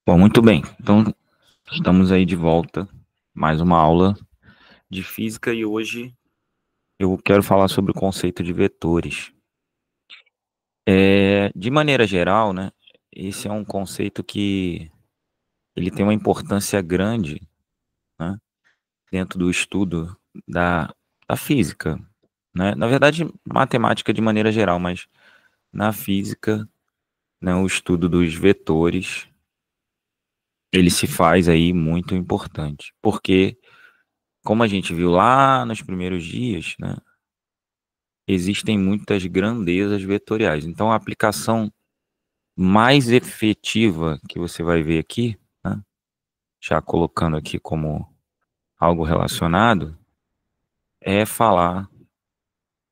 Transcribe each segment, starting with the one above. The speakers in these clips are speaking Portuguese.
Bom, muito bem. Então, estamos aí de volta. Mais uma aula de física e hoje eu quero falar sobre o conceito de vetores. De maneira geral, né, esse é um conceito que ele tem uma importância grande, né, dentro do estudo da física, né? Na verdade, matemática de maneira geral, mas na física, né, o estudo dos vetores, ele se faz aí muito importante, porque como a gente viu lá nos primeiros dias, né, existem muitas grandezas vetoriais. Então, a aplicação mais efetiva que você vai ver aqui, né, já colocando aqui como algo relacionado, é falar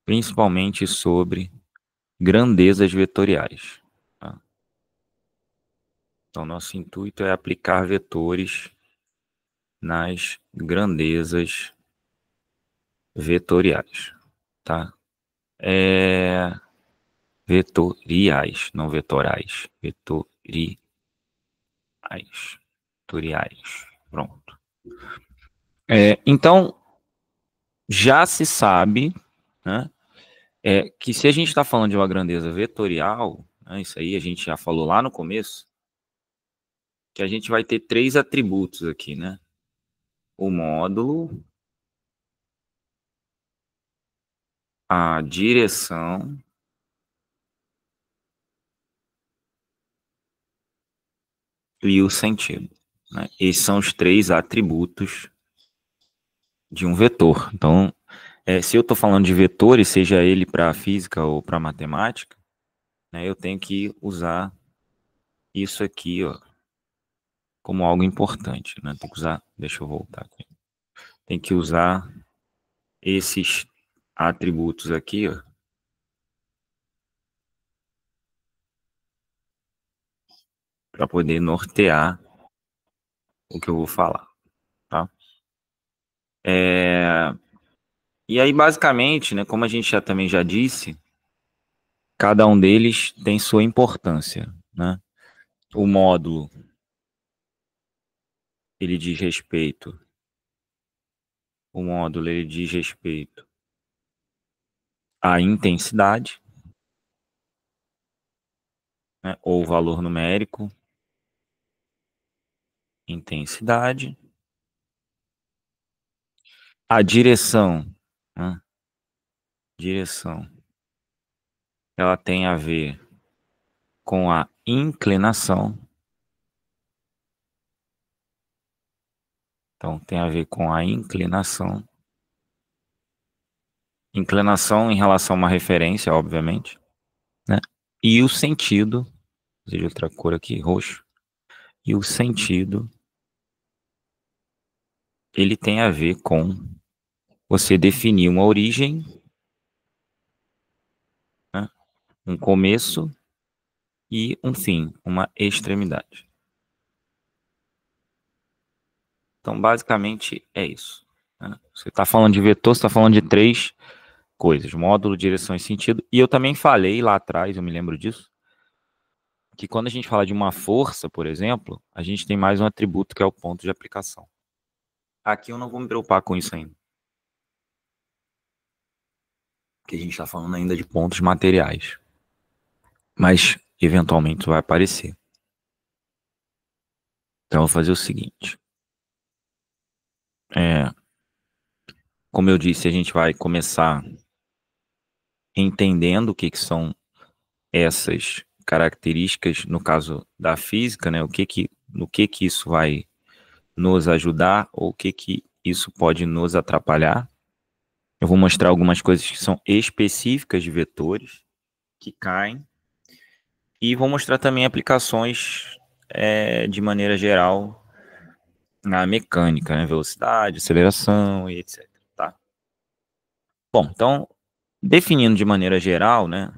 principalmente sobre grandezas vetoriais. Tá? Então, nosso intuito é aplicar vetores nas grandezas vetoriais. Tá? Vetoriais, não vetorais. Vetoriais. Pronto. Então, já se sabe, né, que se a gente está falando de uma grandeza vetorial, né, isso aí a gente já falou lá no começo, que a gente vai ter três atributos aqui, né? O módulo, a direção e o sentido. Né? Esses são os três atributos de um vetor. Então, se eu estou falando de vetores, seja ele para física ou para matemática, né, eu tenho que usar isso aqui, ó, como algo importante, né? Tem que usar, deixa eu voltar aqui. Tem que usar esses atributos aqui, ó, para poder nortear o que eu vou falar, tá? E aí, basicamente, né, como a gente também já disse, cada um deles tem sua importância, né? O módulo, ele diz respeito, à intensidade, né, ou valor numérico, intensidade, a direção, né? Direção, ela tem a ver com a inclinação. Então, tem a ver com a inclinação. Inclinação em relação a uma referência, obviamente, né? E o sentido, de outra cor aqui, roxo. E o sentido, ele tem a ver com você definir uma origem, né? Um começo e um fim, uma extremidade. Então, basicamente, é isso. Né? Você está falando de vetor, você está falando de três coisas: módulo, direção e sentido. E eu também falei lá atrás, eu me lembro disso, que quando a gente fala de uma força, por exemplo, a gente tem mais um atributo que é o ponto de aplicação. Aqui eu não vou me preocupar com isso ainda, porque a gente está falando ainda de pontos materiais. Mas, eventualmente, isso vai aparecer. Então, eu vou fazer o seguinte. Como eu disse, a gente vai começar entendendo o que são essas características, no caso da física, né? No que isso vai nos ajudar ou o que isso pode nos atrapalhar. Eu vou mostrar algumas coisas que são específicas de vetores, que caem, e vou mostrar também aplicações de maneira geral na mecânica, né? Velocidade, aceleração e etc. Tá? Bom, então, definindo de maneira geral, né?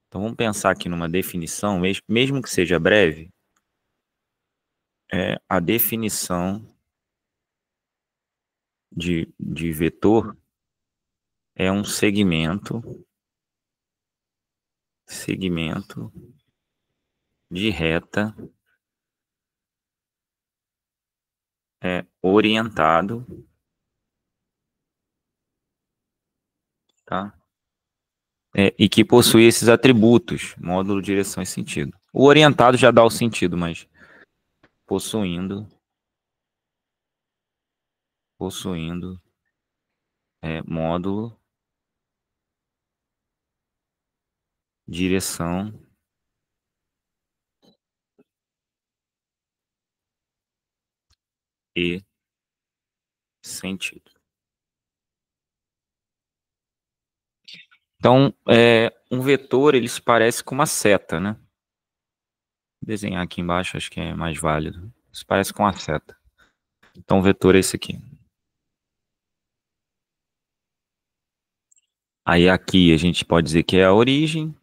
Então, vamos pensar aqui numa definição, mesmo que seja breve, a definição de vetor é um segmento de reta orientado, tá? E que possui esses atributos, módulo, direção e sentido. O orientado já dá o sentido, mas possuindo, possuindo módulo, direção e sentido. Então, um vetor, ele se parece com uma seta, né? Vou desenhar aqui embaixo, acho que é mais válido. Se parece com uma seta. Então, o vetor é esse aqui. Aí aqui a gente pode dizer que é a origem,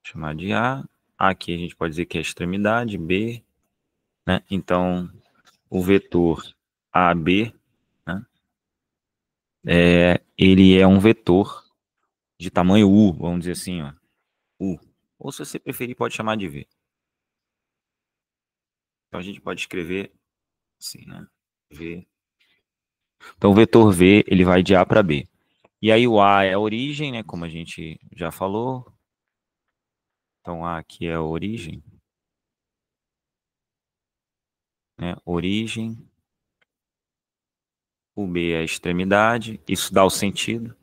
chamar de A. Aqui a gente pode dizer que é a extremidade, B, né? Então, o vetor AB, né? Ele é um vetor de tamanho U, vamos dizer assim, ó, U. Ou se você preferir, pode chamar de V. Então a gente pode escrever assim, né? V. Então o vetor V, ele vai de A para B. E aí o A é a origem, né? Como a gente já falou. Então A aqui é a origem, né? Origem. O B é a extremidade. Isso dá o sentido,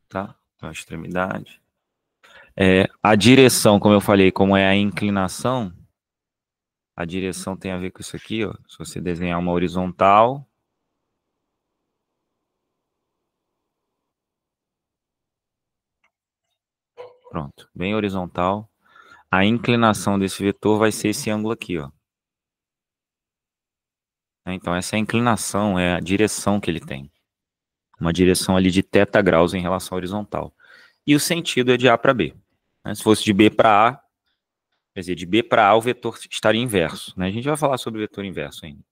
tá? Então a extremidade. A direção, como eu falei, como é a inclinação, a direção tem a ver com isso aqui, ó. Se você desenhar uma horizontal, pronto, bem horizontal. A inclinação desse vetor vai ser esse ângulo aqui, ó. Então essa é a inclinação, é a direção que ele tem. Uma direção ali de θ graus em relação à horizontal. E o sentido é de A para B. Se fosse de B para A, quer dizer, de B para A o vetor estaria inverso. A gente vai falar sobre o vetor inverso ainda.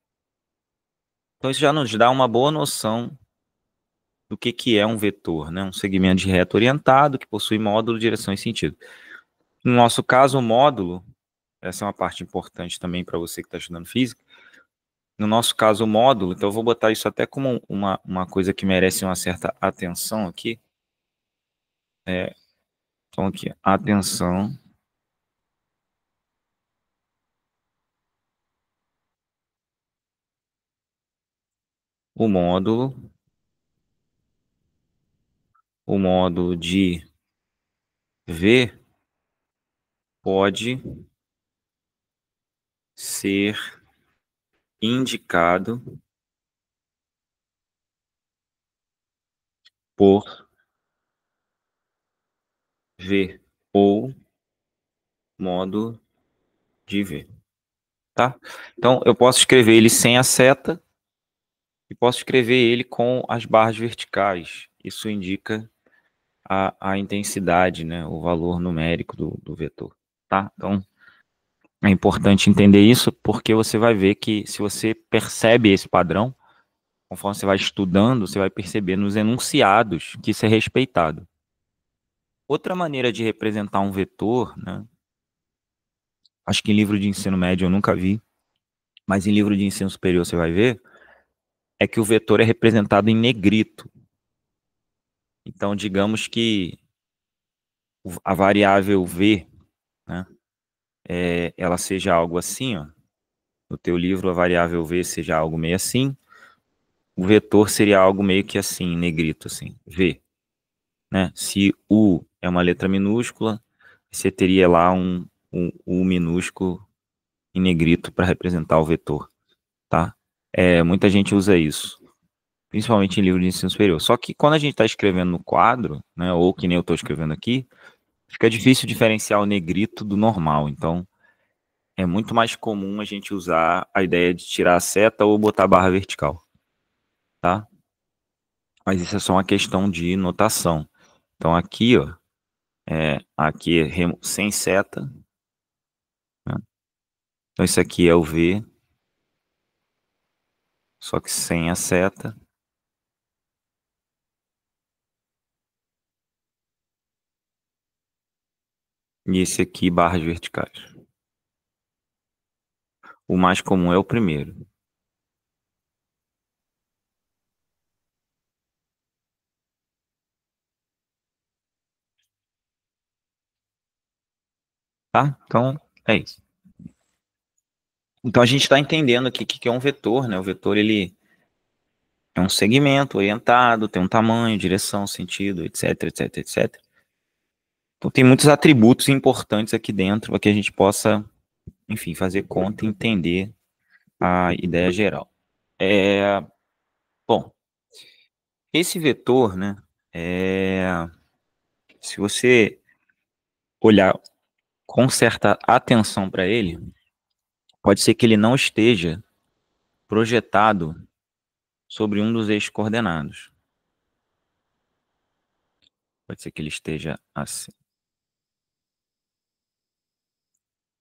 Então isso já nos dá uma boa noção do que é um vetor, né? Um segmento de reta orientado que possui módulo, direção e sentido. No nosso caso, o módulo, essa é uma parte importante também para você que está estudando física. No nosso caso, o módulo, então eu vou botar isso até como uma coisa que merece uma certa atenção aqui. Então aqui, atenção, o módulo de V pode ser indicado por V ou módulo de V, tá? Então eu posso escrever ele sem a seta e posso escrever ele com as barras verticais. Isso indica a intensidade, né, o valor numérico do vetor, tá? Então é importante entender isso porque você vai ver que se você percebe esse padrão, conforme você vai estudando, você vai perceber nos enunciados que isso é respeitado. Outra maneira de representar um vetor, né, acho que em livro de ensino médio eu nunca vi, mas em livro de ensino superior você vai ver, é que o vetor é representado em negrito. Então, digamos que a variável v, né, ela seja algo assim, ó. No teu livro a variável v seja algo meio assim, o vetor seria algo meio que assim, em negrito, assim, v. Né? Se U é uma letra minúscula, você teria lá um U minúsculo em negrito para representar o vetor, tá? Muita gente usa isso, principalmente em livro de ensino superior. Só que quando a gente está escrevendo no quadro, né, ou que nem eu estou escrevendo aqui, fica difícil diferenciar o negrito do normal. Então, é muito mais comum a gente usar a ideia de tirar a seta ou botar a barra vertical, tá? Mas isso é só uma questão de notação. Então, aqui, ó, aqui é sem seta, né? Então, isso aqui é o V, só que sem a seta. E esse aqui, barras verticais. O mais comum é o primeiro. Tá? Então, é isso. Então, a gente está entendendo aqui o que é um vetor, né? O vetor, ele é um segmento orientado, tem um tamanho, direção, sentido, etc, etc, etc. Então, tem muitos atributos importantes aqui dentro para que a gente possa, enfim, fazer conta e entender a ideia geral. Bom, esse vetor, né, se você olhar com certa atenção para ele, pode ser que ele não esteja projetado sobre um dos eixos coordenados. Pode ser que ele esteja assim.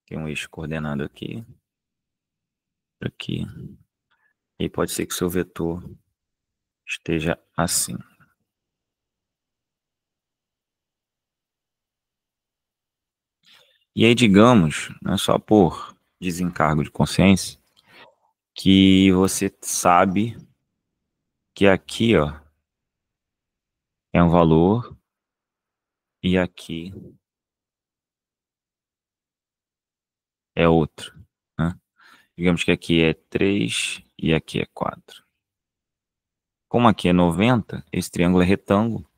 Tem um eixo coordenado aqui, aqui. E pode ser que o seu vetor esteja assim. E aí, digamos, né, só por desencargo de consciência, que você sabe que aqui, ó, é um valor e aqui é outro, né? Digamos que aqui é 3 e aqui é 4. Como aqui é 90, esse triângulo é retângulo.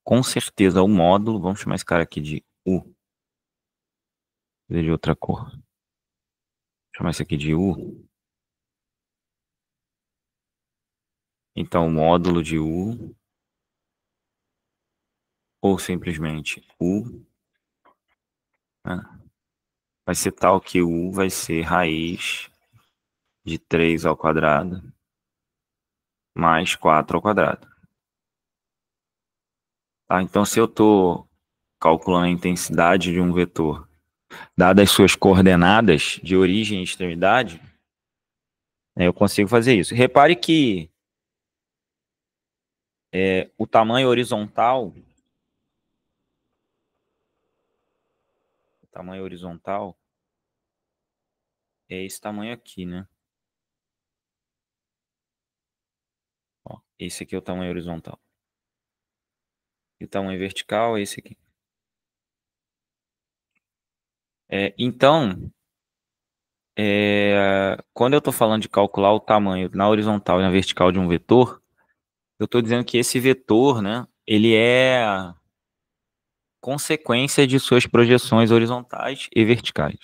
Com certeza o módulo, vamos chamar esse cara aqui de U. De outra cor. Vou chamar esse aqui de U. Então, o módulo de U, ou simplesmente U, né, vai ser tal que U vai ser raiz de 3 ao quadrado mais 4 ao quadrado. Tá? Então, se eu estou calculando a intensidade de um vetor, dadas as suas coordenadas de origem e extremidade, né, eu consigo fazer isso. Repare que o tamanho horizontal, é esse tamanho aqui, né? Ó, esse aqui é o tamanho horizontal. E o tamanho vertical é esse aqui. Então, quando eu estou falando de calcular o tamanho na horizontal e na vertical de um vetor, eu estou dizendo que esse vetor, né, ele é consequência de suas projeções horizontais e verticais,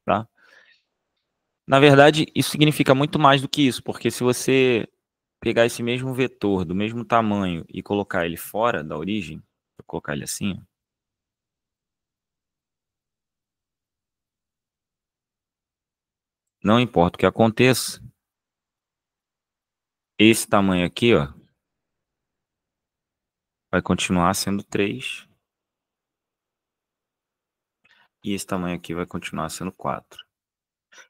tá? Na verdade, isso significa muito mais do que isso, porque se você pegar esse mesmo vetor do mesmo tamanho e colocar ele fora da origem, vou colocar ele assim, ó, não importa o que aconteça, esse tamanho aqui, ó, vai continuar sendo 3 e esse tamanho aqui vai continuar sendo 4,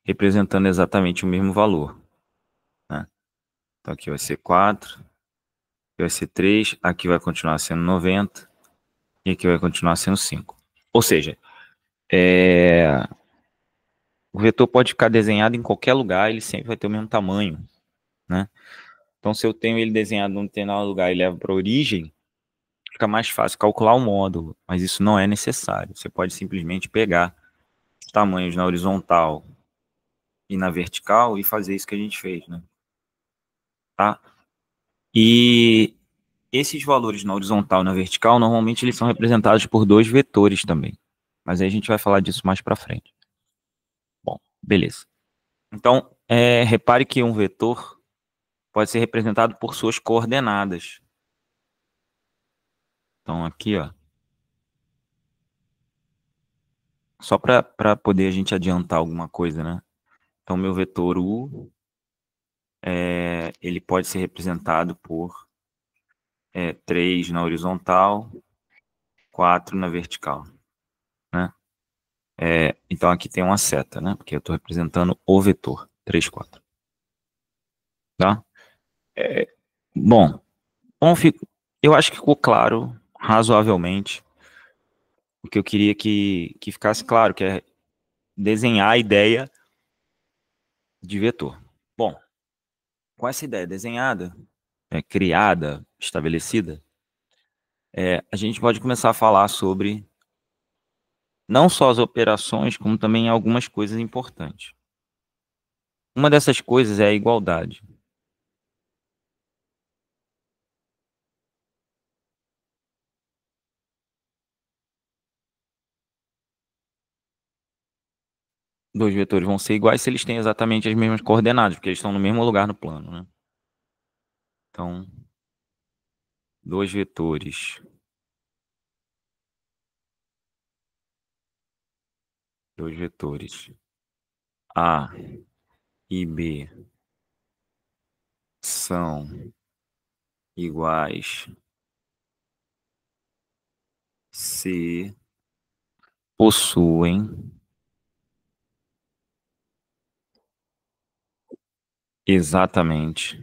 representando exatamente o mesmo valor, né? Então aqui vai ser 4, aqui vai ser 3, aqui vai continuar sendo 90 e aqui vai continuar sendo 5. Ou seja, o vetor pode ficar desenhado em qualquer lugar, ele sempre vai ter o mesmo tamanho, né? Então, se eu tenho ele desenhado num determinado lugar e levo para a origem, fica mais fácil calcular o módulo, mas isso não é necessário. Você pode simplesmente pegar os tamanhos na horizontal e na vertical e fazer isso que a gente fez, né? Tá? E esses valores na horizontal e na vertical, normalmente eles são representados por dois vetores também. Mas aí a gente vai falar disso mais para frente. Bom, beleza. Então, repare que um vetor pode ser representado por suas coordenadas. Então, aqui, ó. Só para poder a gente adiantar alguma coisa, né? Então, meu vetor U, ele pode ser representado por 3 na horizontal, 4 na vertical, né? Então, aqui tem uma seta, né? Porque eu estou representando o vetor, 3, 4. Tá? Bom, eu acho que ficou claro, razoavelmente, o que eu queria que ficasse claro, que é desenhar a ideia de vetor. Bom, com essa ideia desenhada, criada, estabelecida, a gente pode começar a falar sobre não só as operações, como também algumas coisas importantes. Uma dessas coisas é a igualdade. Dois vetores vão ser iguais se eles têm exatamente as mesmas coordenadas, porque eles estão no mesmo lugar no plano, né? Então, dois vetores. Dois vetores A e B são iguais se possuem exatamente,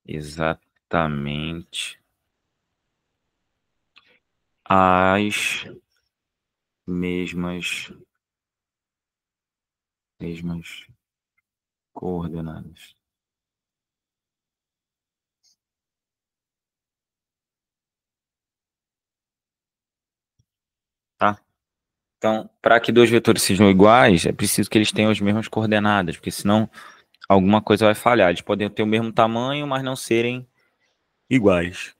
exatamente as mesmas, mesmas coordenadas. Tá? Então, para que dois vetores sejam iguais, é preciso que eles tenham as mesmas coordenadas, porque senão alguma coisa vai falhar. Eles podem ter o mesmo tamanho, mas não serem iguais.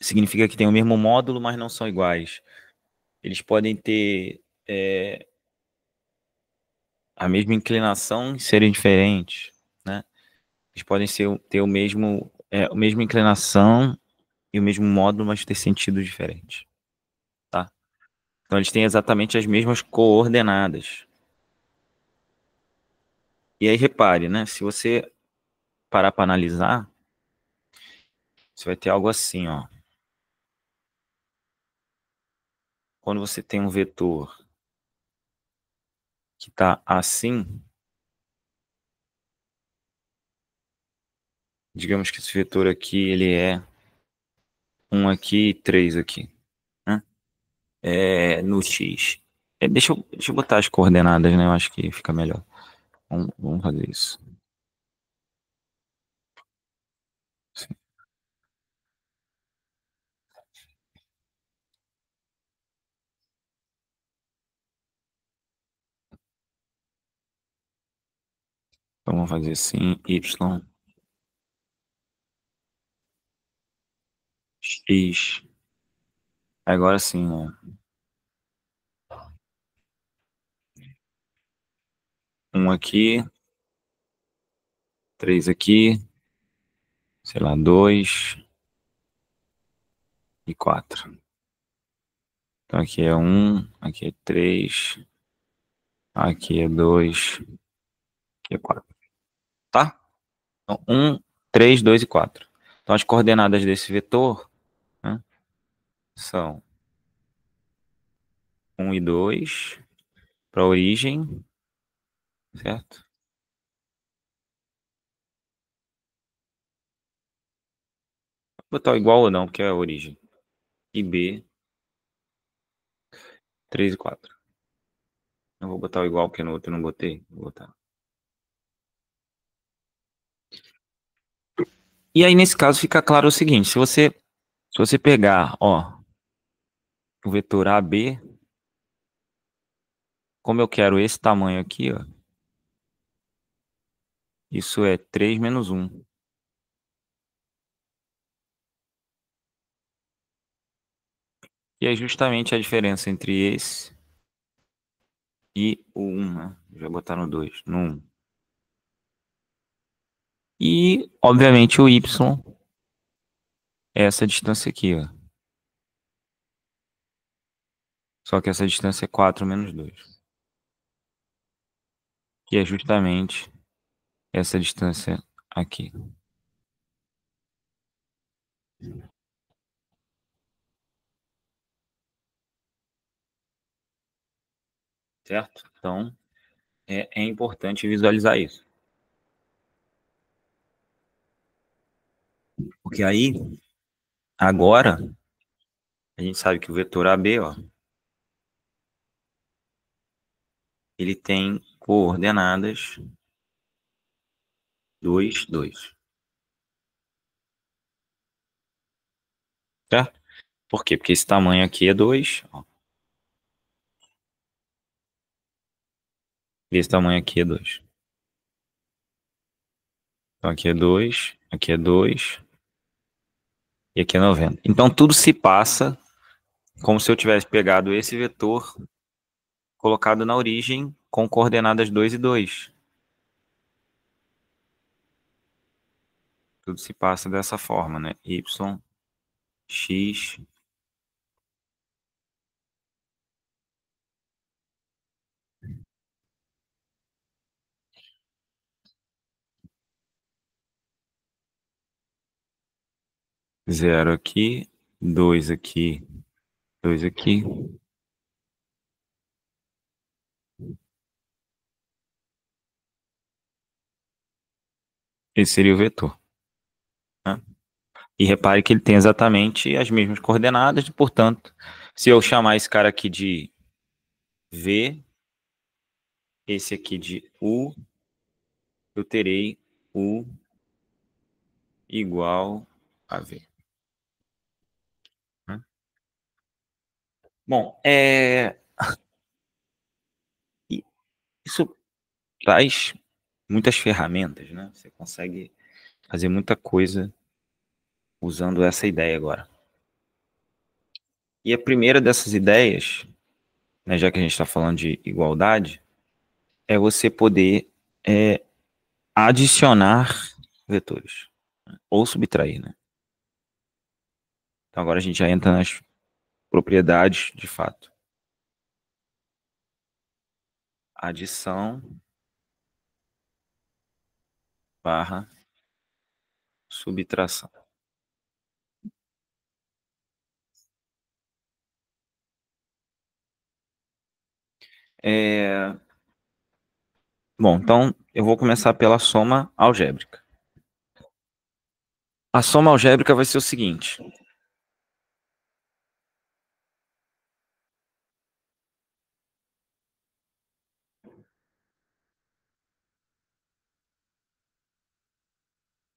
Significa que tem o mesmo módulo, mas não são iguais. Eles podem ter a mesma inclinação e serem diferentes, né? Eles podem ter o mesmo, a mesma inclinação e o mesmo módulo, mas ter sentidos diferentes, tá? Então eles têm exatamente as mesmas coordenadas. E aí repare, né? Se você parar para analisar, você vai ter algo assim, ó. Quando você tem um vetor que está assim, digamos que esse vetor aqui ele é 1 aqui e 3 aqui, né? No X. Deixa eu botar as coordenadas, né? Eu acho que fica melhor. Vamos fazer isso. Sim. Então vamos fazer assim, Y, X. Agora sim, ó. 1 aqui, 3 aqui, sei lá, 2 e 4. Então aqui é 1, aqui é 3, aqui é 2, aqui é 4. Tá? Então 1, 3, 2 e 4. Então as coordenadas desse vetor, né, são 1 e 2 para a origem, certo? Vou botar igual ou não, porque é a origem. E B, 3 e 4. Não vou botar o igual, porque no outro eu não botei. Vou botar. E aí, nesse caso, fica claro o seguinte: se você pegar, ó, o vetor AB, como eu quero esse tamanho aqui, ó, isso é 3 menos 1. E é justamente a diferença entre esse e o 1, né? Já botar no 2, no 1. E, obviamente, o Y é essa distância aqui, ó. Só que essa distância é 4 menos 2. Que é justamente essa distância aqui. Certo? Então, é importante visualizar isso. Porque aí, agora, a gente sabe que o vetor AB, ó, ele tem coordenadas 2, 2. Certo? Por quê? Porque esse tamanho aqui é 2. Esse tamanho aqui é 2. Então aqui é 2, aqui é 2 e aqui é 90. Então tudo se passa como se eu tivesse pegado esse vetor, colocado na origem com coordenadas 2 e 2. Tudo se passa dessa forma, né? Y, X, 0 aqui, 2 aqui, 2 aqui. Esse seria o vetor, né? E repare que ele tem exatamente as mesmas coordenadas, e, portanto, se eu chamar esse cara aqui de V, esse aqui de U, eu terei U igual a V. Né? Bom, isso traz muitas ferramentas, né? Você consegue fazer muita coisa usando essa ideia agora. E a primeira dessas ideias, né, já que a gente está falando de igualdade, é você poder adicionar vetores, né? Ou subtrair, né? Então agora a gente já entra nas propriedades de fato. Adição barra subtração. Bom, então eu vou começar pela soma algébrica. A soma algébrica vai ser o seguinte.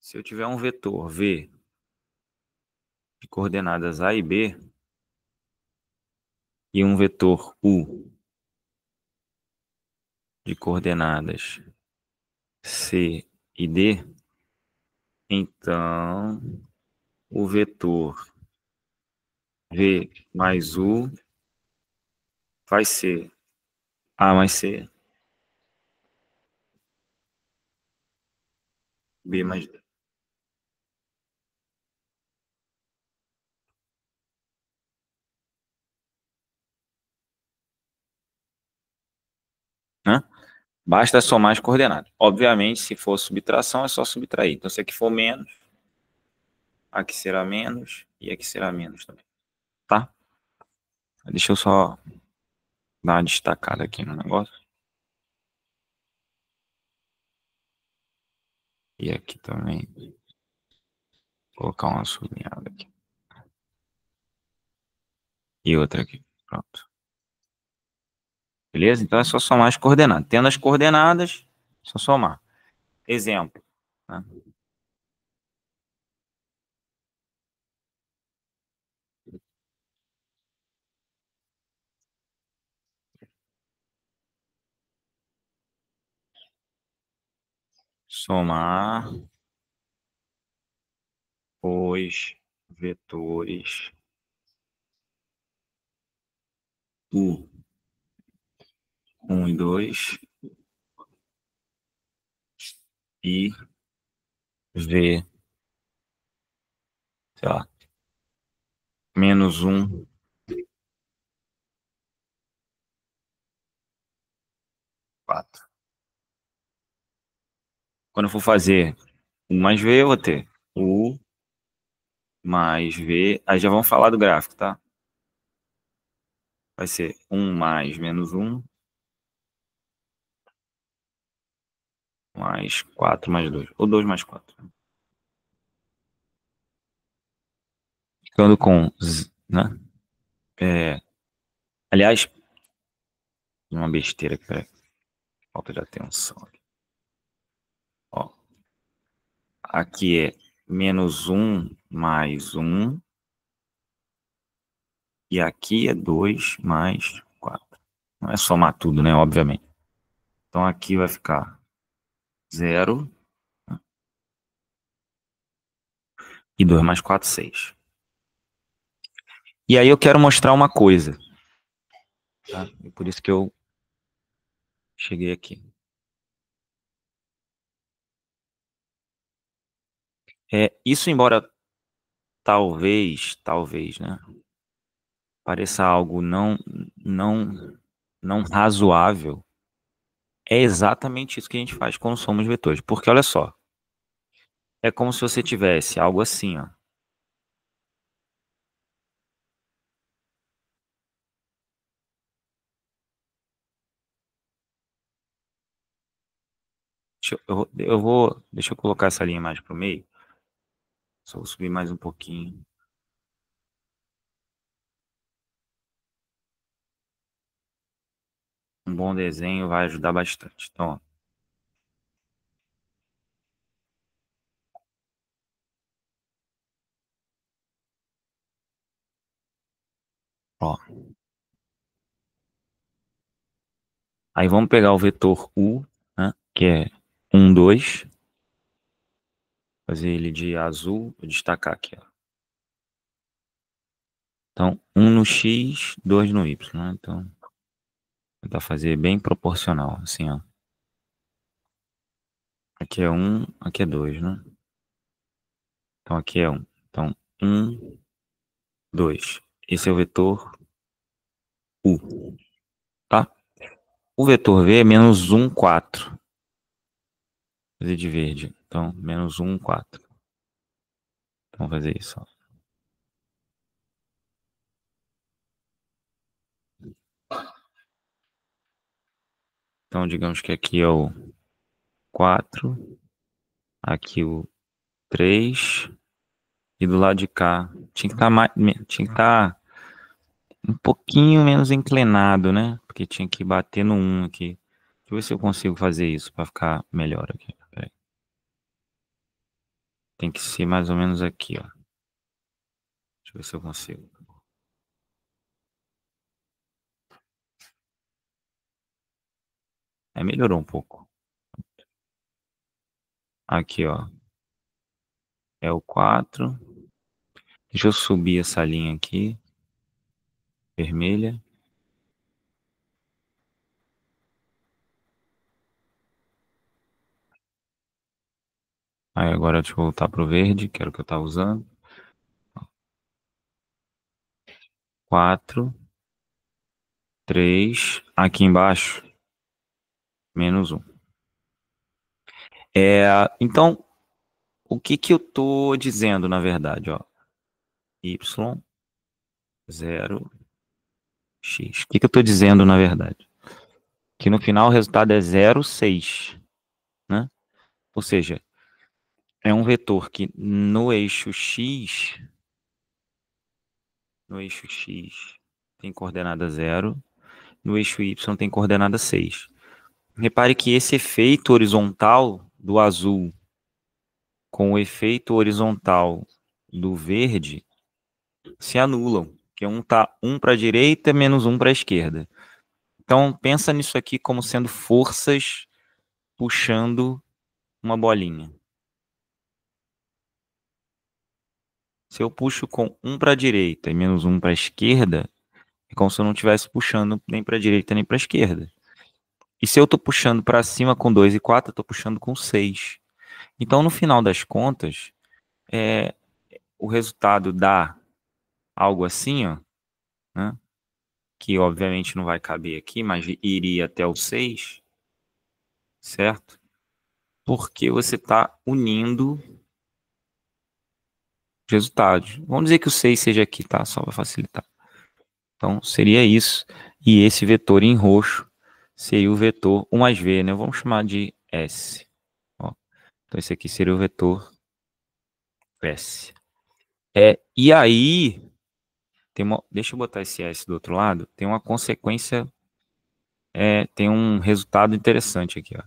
Se eu tiver um vetor V de coordenadas A e B e um vetor U de coordenadas C e D, então o vetor V mais U vai ser A mais C, B mais D. Né? Basta somar as coordenadas. Obviamente, se for subtração, é só subtrair. Então, se aqui for menos, aqui será menos e aqui será menos também. Tá? Deixa eu só dar uma destacada aqui no negócio. E aqui também. Vou colocar uma sublinhada aqui. E outra aqui. Pronto. Beleza? Então é só somar as coordenadas. Tendo as coordenadas, é só somar. Exemplo. Né? Somar os vetores U 1 e 2 e V, sei lá, menos 1, 4. Quando eu for fazer U mais V, eu vou ter U mais V. Aí já vamos falar do gráfico, tá? Vai ser 1 mais menos 1, mais 4 mais 2. Ou 2 mais 4. Ficando com, né? Aliás, uma besteira aqui, peraí. Falta de atenção. Ó, aqui é menos 1 mais 1. E aqui é 2 mais 4. Não é somar tudo, né? Obviamente. Então aqui vai ficar 0. E 2 mais 4, 6. E aí eu quero mostrar uma coisa. Tá? E por isso que eu cheguei aqui. Isso, embora talvez, né? Pareça algo não razoável, é exatamente isso que a gente faz quando somos vetores. Porque olha só, é como se você tivesse algo assim, ó. Deixa eu colocar essa linha mais para o meio. Só vou subir mais um pouquinho. Um bom desenho vai ajudar bastante. Então, ó. Aí vamos pegar o vetor U, né, que é 1, 2. Fazer ele de azul, vou destacar aqui, ó. Então, 1 no X, 2 no Y, né? Então, vou tentar fazer bem proporcional, assim, ó. Aqui é 1, aqui é 2, né? Então, aqui é 1. Então, 1, 2. Esse é o vetor U, tá? O vetor V é menos 1, 4. Vou fazer de verde. Então, menos 1, 4. Então, vamos fazer isso, ó. Então, digamos que aqui é o 4, aqui o 3, e do lado de cá tinha que estar tinha que estar um pouquinho menos inclinado, né? Porque tinha que bater no 1 aqui. Deixa eu ver se eu consigo fazer isso para ficar melhor aqui. Peraí. Tem que ser mais ou menos aqui, ó. Deixa eu ver se eu consigo. Melhorou um pouco. Aqui, ó. É o 4. Deixa eu subir essa linha aqui. Vermelha. Aí agora deixa eu voltar pro verde, que era o que eu tava usando. 4, 3. Aqui embaixo, menos 1. Então, o que que eu tô dizendo, na verdade, ó? Y, 0, x. O que que eu tô dizendo, na verdade? Que no final o resultado é 0, 6, né? Ou seja, é um vetor que no eixo x tem coordenada 0, no eixo y tem coordenada 6. Repare que esse efeito horizontal do azul com o efeito horizontal do verde se anulam, que um tá 1 para a direita menos 1 para a esquerda. Então pensa nisso aqui como sendo forças puxando uma bolinha. Se eu puxo com 1 para a direita e menos 1 para a esquerda, é como se eu não estivesse puxando nem para a direita nem para a esquerda. E se eu estou puxando para cima com 2 e 4, eu estou puxando com 6. Então, no final das contas, o resultado dá algo assim, ó, né? Que obviamente não vai caber aqui, mas iria até o 6, certo? Porque você está unindo os resultados. Vamos dizer que o 6 seja aqui, tá? Só para facilitar. Então, seria isso. E esse vetor em roxo seria o vetor 1 mais v, né? Vamos chamar de S. Ó. Então, esse aqui seria o vetor S. E aí, deixa eu botar esse S do outro lado, tem uma consequência tem um resultado interessante aqui, ó.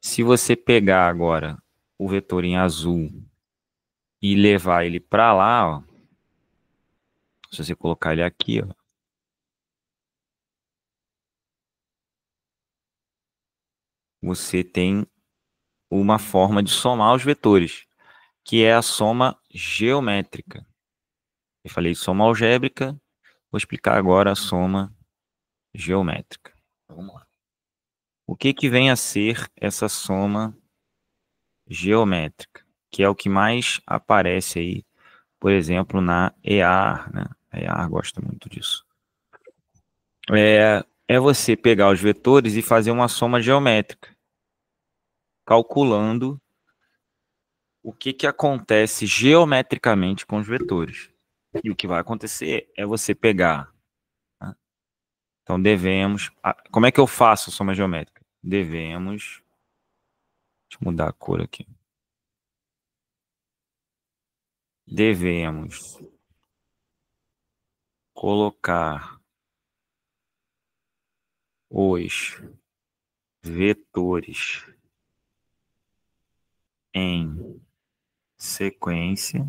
Se você pegar agora o vetor em azul e levar ele para lá, ó, se você colocar ele aqui, ó, você tem uma forma de somar os vetores, que é a soma geométrica. Eu falei soma algébrica, vou explicar agora a soma geométrica. Vamos lá. O que que vem a ser essa soma geométrica? Que é o que mais aparece aí, por exemplo, na EAR, né? A EAR gosta muito disso. É você pegar os vetores e fazer uma soma geométrica, calculando o que que acontece geometricamente com os vetores. E o que vai acontecer é você pegar, né? Então, devemos... Como é que eu faço a soma geométrica? Devemos... Deixa eu mudar a cor aqui. Devemos colocar os vetores em sequência,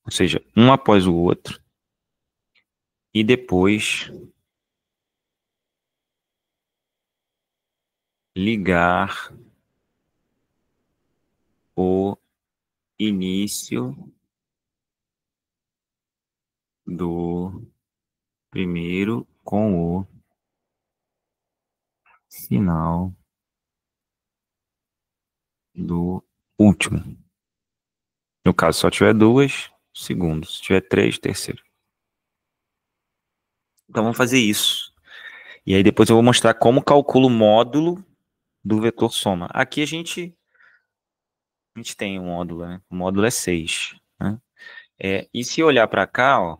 ou seja, um após o outro, e depois ligar o início do primeiro com o final do último. No caso, só tiver duas, segundo. Se tiver três, terceiro. Então, vamos fazer isso. E aí, depois eu vou mostrar como calculo o módulo do vetor soma. Aqui a gente tem um módulo, né? O módulo é 6. Né? E se olhar para cá, ó,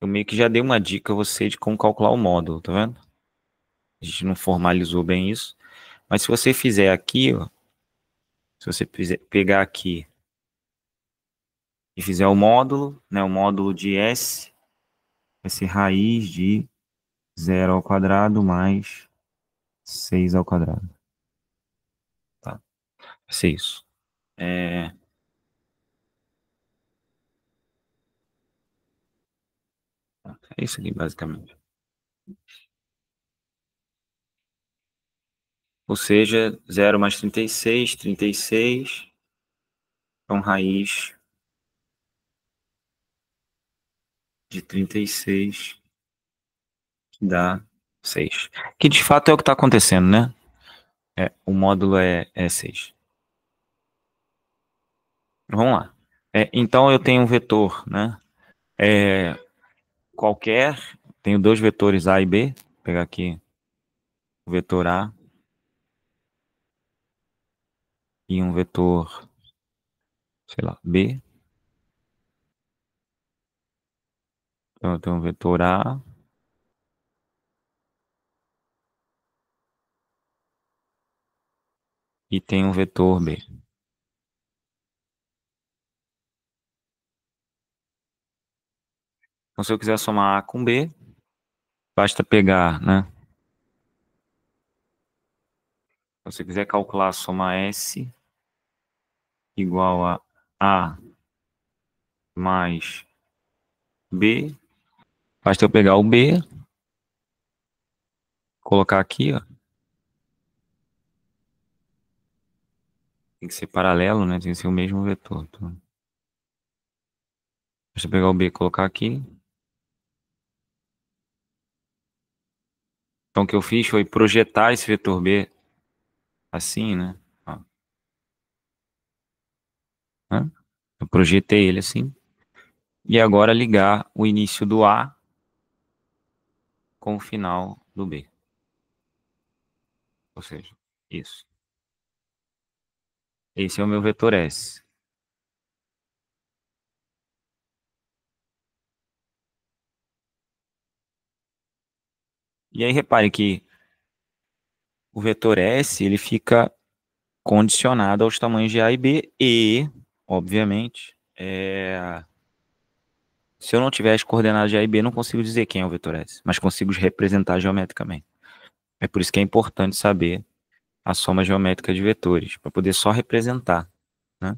eu meio que já dei uma dica a você de como calcular o módulo, tá vendo? A gente não formalizou bem isso. Mas se você fizer aqui, ó, se você pegar aqui e fizer o módulo, né, o módulo de S vai ser raiz de 0 ao quadrado mais 6 ao quadrado. Tá? Vai ser isso. É isso aqui, basicamente. Ou seja, 0 mais 36, 36, então raiz de 36 que dá 6. Que de fato é o que está acontecendo, né? O módulo é 6. Vamos lá. Então eu tenho um vetor, né? Qualquer, tenho dois vetores A e B. Vou pegar aqui o vetor A e um vetor, sei lá, B. Então eu tenho um vetor A e tenho um vetor B. Então se eu quiser somar A com B, basta pegar, né? Então, se eu quiser calcular a soma S igual a A mais B, basta eu pegar o B, colocar aqui, ó. Tem que ser paralelo, né? Tem que ser o mesmo vetor. Então, basta eu pegar o B e colocar aqui. Então, o que eu fiz foi projetar esse vetor B assim, né? Ó, né? Eu projetei ele assim. E agora ligar o início do A com o final do B. Ou seja, isso. Esse é o meu vetor S. E aí, repare que o vetor S, ele fica condicionado aos tamanhos de A e B e, obviamente, Se eu não tiver as coordenadas de A e B, não consigo dizer quem é o vetor S, mas consigo representar geometricamente. É por isso que é importante saber a soma geométrica de vetores, para poder só representar, né?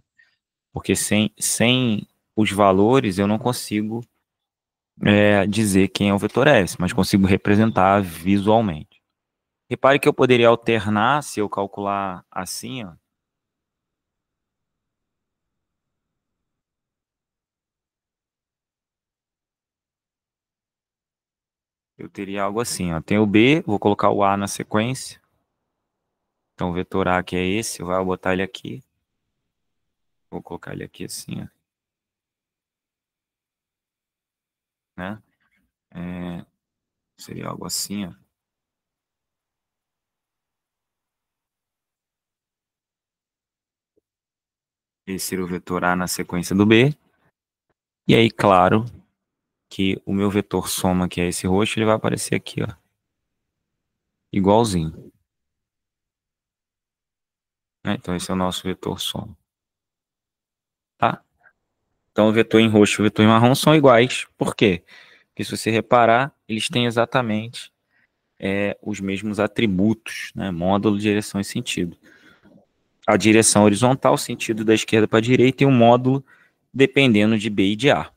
Porque sem os valores eu não consigo dizer quem é o vetor S, mas consigo representar visualmente. Repare que eu poderia alternar, se eu calcular assim, ó, eu teria algo assim, ó. Tem o B, vou colocar o A na sequência. Então, o vetor A que é esse, eu vou botar ele aqui. Vou colocar ele aqui assim, ó, né? Seria algo assim, ó. Esse seria o vetor A na sequência do B. E aí, claro, que o meu vetor soma, que é esse roxo, ele vai aparecer aqui, ó. Igualzinho. Né? Então, esse é o nosso vetor soma. Tá? Então, o vetor em roxo e o vetor em marrom são iguais. Por quê? Porque se você reparar, eles têm exatamente os mesmos atributos, né? Módulo, direção e sentido. A direção horizontal, sentido da esquerda para a direita, e o módulo dependendo de B e de A.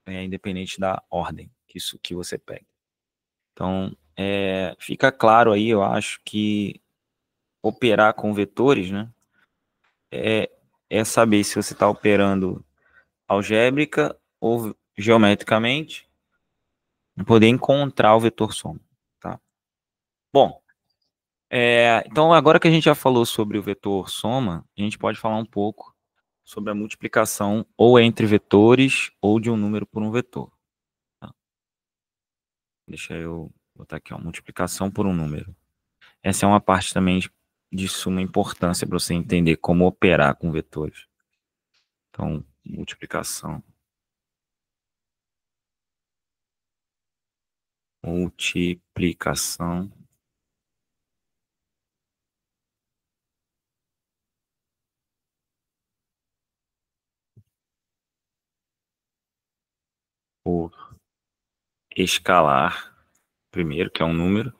Independente da ordem que você pega. Então, fica claro aí, eu acho que operar com vetores, né, é saber se você está operando algébrica ou geometricamente, e poder encontrar o vetor soma, tá? Bom, então agora que a gente já falou sobre o vetor soma, a gente pode falar um pouco sobre a multiplicação ou entre vetores ou de um número por um vetor. Tá? Deixa eu botar aqui, ó, multiplicação por um número. Essa é uma parte também de suma importância para você entender como operar com vetores. Então, multiplicação. Multiplicação por escalar, primeiro, que é um número,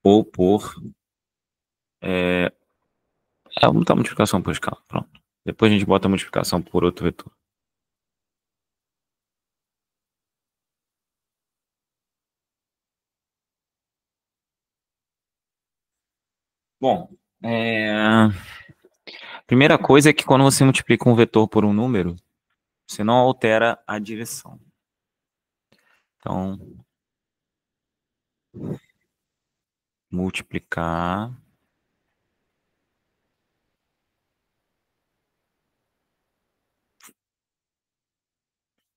ou por. Vamos botar multiplicação por escalar. Pronto. Depois a gente bota a multiplicação por outro vetor. Bom, primeira coisa é que quando você multiplica um vetor por um número, você não altera a direção. Então, multiplicar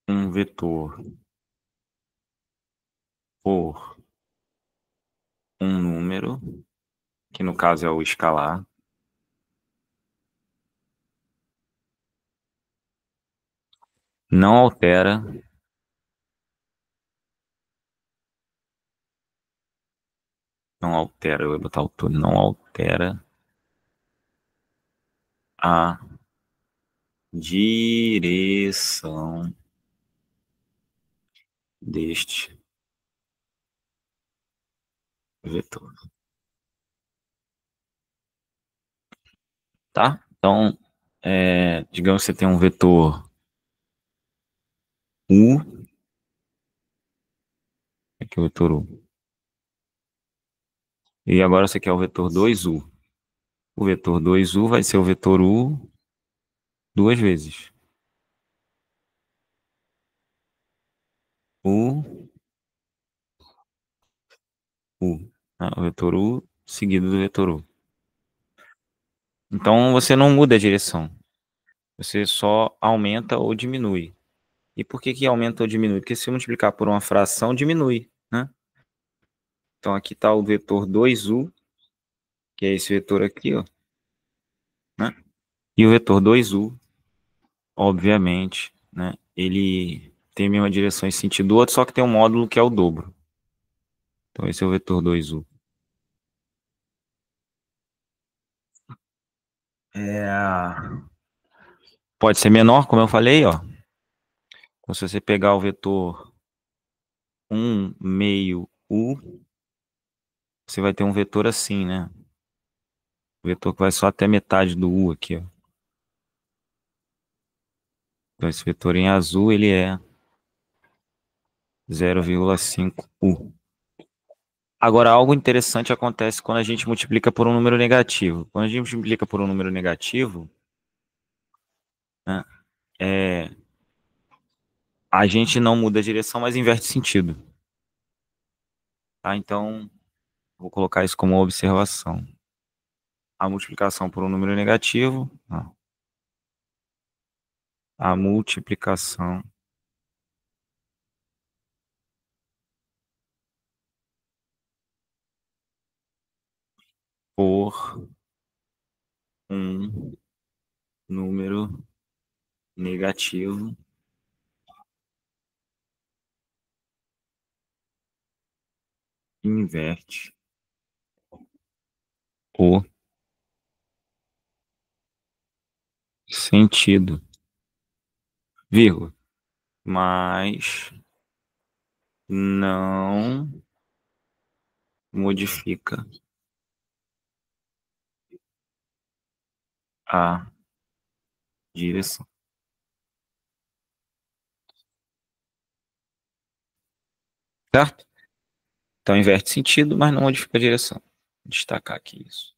um vetor por um número, que no caso é o escalar, não altera eu vou botar o todo, não altera a direção deste vetor, tá? Então, digamos que você tem um vetor U, aqui é o vetor U, e agora você quer o vetor 2U. O vetor 2U vai ser o vetor U duas vezes. U, U. Né? O vetor U seguido do vetor U. Então, você não muda a direção. Você só aumenta ou diminui. E por que aumenta ou diminui? Porque se eu multiplicar por uma fração, diminui, né? Então, aqui está o vetor 2U, que é esse vetor aqui, ó, né? E o vetor 2U, obviamente, né? Ele tem a mesma direção em sentido do outro, só que tem um módulo que é o dobro. Então, esse é o vetor 2U. Pode ser menor, como eu falei, ó. Então, se você pegar o vetor 1 meio u, você vai ter um vetor assim, né? O vetor que vai só até metade do u aqui, ó. Então, esse vetor em azul, ele é 0,5 u. Agora, algo interessante acontece quando a gente multiplica por um número negativo. Quando a gente multiplica por um número negativo, né, a gente não muda a direção, mas inverte sentido. Tá? Então, vou colocar isso como observação. A multiplicação por um número negativo, a multiplicação por um número negativo inverte o sentido, vírgula, mas não modifica a direção. Certo? Então inverte sentido, mas não modifica a direção. Vou destacar aqui isso.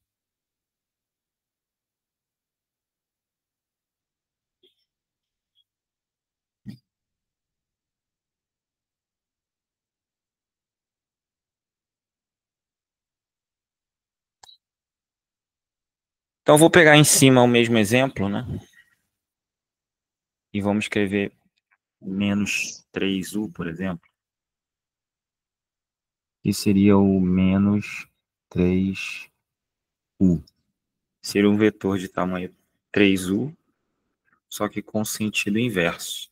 Então vou pegar em cima o mesmo exemplo, né? E vamos escrever menos 3u, por exemplo. Que seria o menos 3u. Seria um vetor de tamanho 3u, só que com sentido inverso.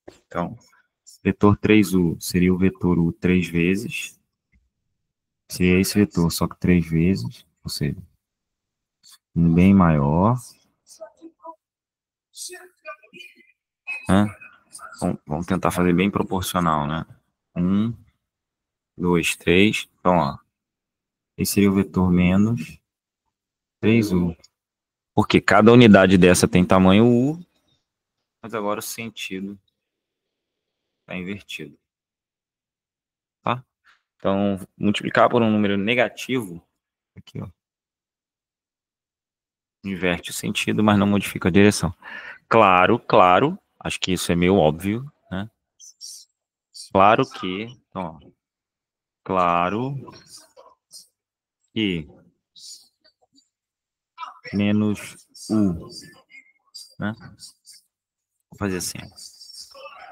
Então, vetor 3u seria o vetor u 3 vezes. Seria esse vetor, só que 3 vezes, ou seja, um bem maior. Né? Vamos tentar fazer bem proporcional, né? 1, 2, 3. Então, ó, esse seria o vetor menos 3u. Porque cada unidade dessa tem tamanho u, mas agora o sentido está invertido. Tá? Então, multiplicar por um número negativo, aqui, ó, inverte o sentido, mas não modifica a direção. Claro, acho que isso é meio óbvio, né? Claro que, ó, claro que menos u, né? Vou fazer assim,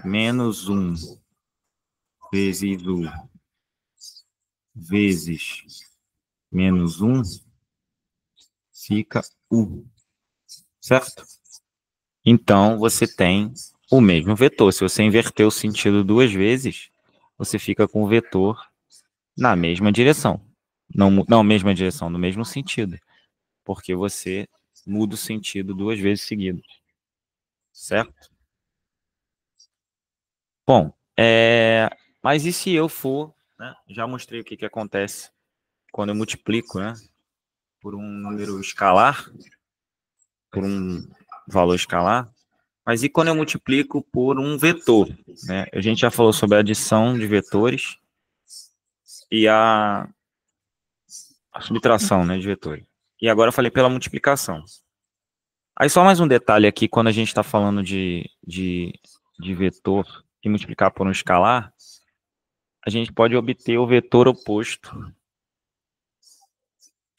menos 1 vezes u vezes menos 1 fica u, certo? Então, você tem o mesmo vetor. Se você inverter o sentido duas vezes, você fica com o vetor na mesma direção. Não mesma direção, no mesmo sentido. Porque você muda o sentido duas vezes seguidas. Certo? Bom, mas e se eu for, né, já mostrei o que acontece quando eu multiplico, né, por um número escalar, por um valor escalar, mas e quando eu multiplico por um vetor, né? A gente já falou sobre a adição de vetores e a subtração, né, de vetores. E agora eu falei pela multiplicação. Aí só mais um detalhe aqui, quando a gente está falando de vetor e multiplicar por um escalar, a gente pode obter o vetor oposto.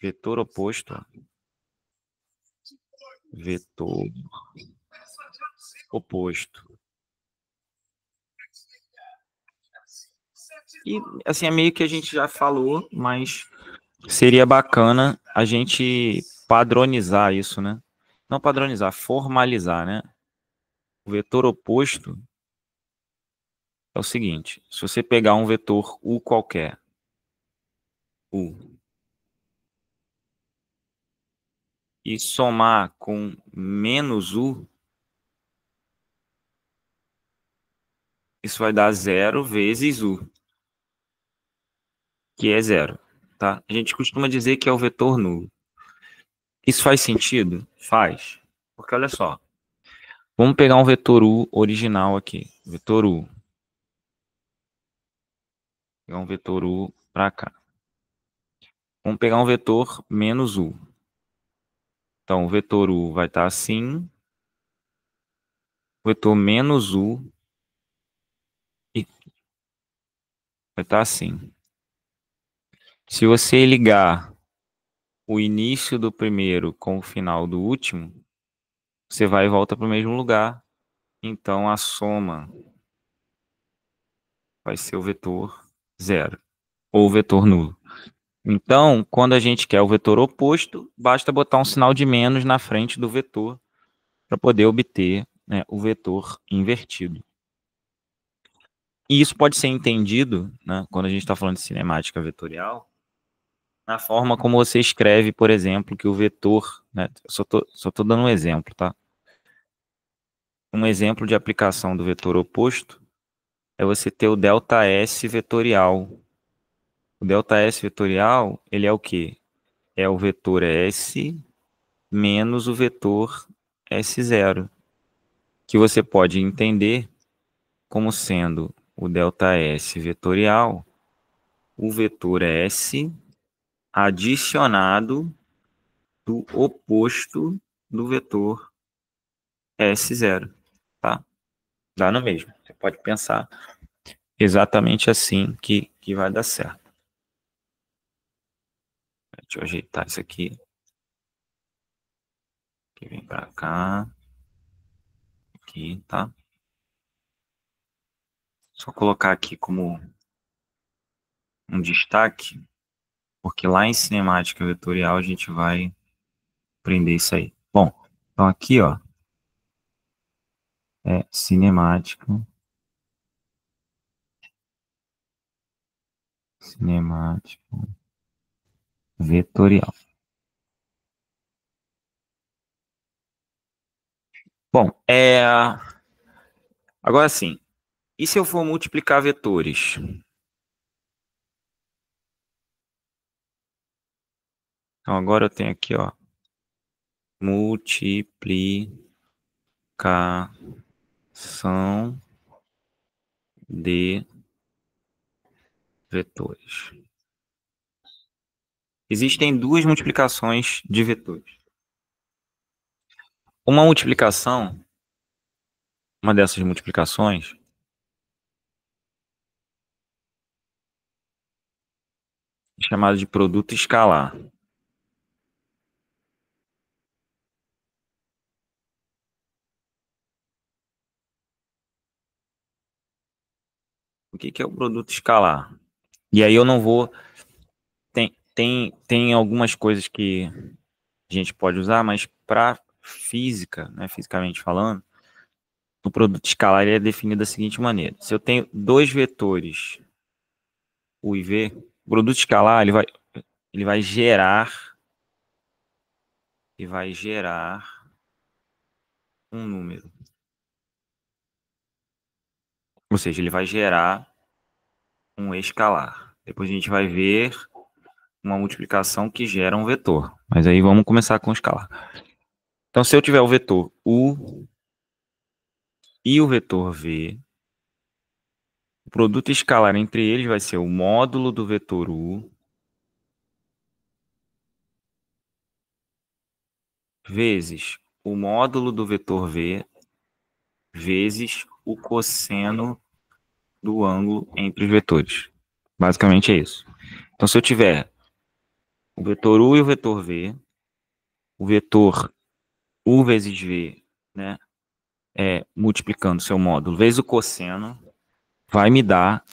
Vetor oposto. Vetor oposto. E, assim, é meio que a gente já falou, mas seria bacana a gente padronizar isso, né? Não padronizar, formalizar, né? O vetor oposto é o seguinte: se você pegar um vetor u qualquer, u, e somar com menos u, isso vai dar 0 vezes U, que é 0, tá? A gente costuma dizer que é o vetor nulo. Isso faz sentido? Faz. Porque olha só, vamos pegar um vetor U original aqui. Vetor U. Vou pegar um vetor U para cá. Vamos pegar um vetor menos U. Então, o vetor U vai estar assim. O vetor menos U e vai estar assim. Se você ligar o início do primeiro com o final do último, você vai e volta para o mesmo lugar. Então, a soma vai ser o vetor zero, ou o vetor nulo. Então, quando a gente quer o vetor oposto, basta botar um sinal de menos na frente do vetor para poder obter, né, o vetor invertido. E isso pode ser entendido, né, quando a gente está falando de cinemática vetorial, na forma como você escreve, por exemplo, que o vetor, né, só tô dando um exemplo, tá? Um exemplo de aplicação do vetor oposto é você ter o ΔS vetorial. O ΔS vetorial, ele é o quê? É o vetor S menos o vetor S0, que você pode entender como sendo o ΔS vetorial, o vetor S adicionado do oposto do vetor S0, tá? Dá no mesmo. Você pode pensar exatamente assim que vai dar certo. Deixa eu ajeitar isso aqui. Que vem para cá. Aqui, tá? Só colocar aqui como um destaque, porque lá em cinemática vetorial a gente vai aprender isso aí. Bom, então aqui, ó, é cinemática vetorial. Bom, agora sim, e se eu for multiplicar vetores? Então agora eu tenho aqui, ó, multiplicação de vetores. Existem duas multiplicações de vetores. Uma multiplicação, uma dessas multiplicações, é chamada de produto escalar. O que é o produto escalar? E aí eu não vou. Tem algumas coisas que a gente pode usar, mas para física, né, fisicamente falando, o produto escalar ele é definido da seguinte maneira: se eu tenho dois vetores U e V, o produto escalar ele vai gerar um número. Ou seja, ele vai gerar um escalar. Depois a gente vai ver uma multiplicação que gera um vetor. Mas aí vamos começar com o escalar. Então, se eu tiver o vetor U e o vetor V, o produto escalar entre eles vai ser o módulo do vetor U vezes o módulo do vetor V vezes o cosseno do ângulo entre os vetores. Basicamente é isso. Então, se eu tiver o vetor U e o vetor U vezes V, né, multiplicando seu módulo vezes o cosseno, vai me dar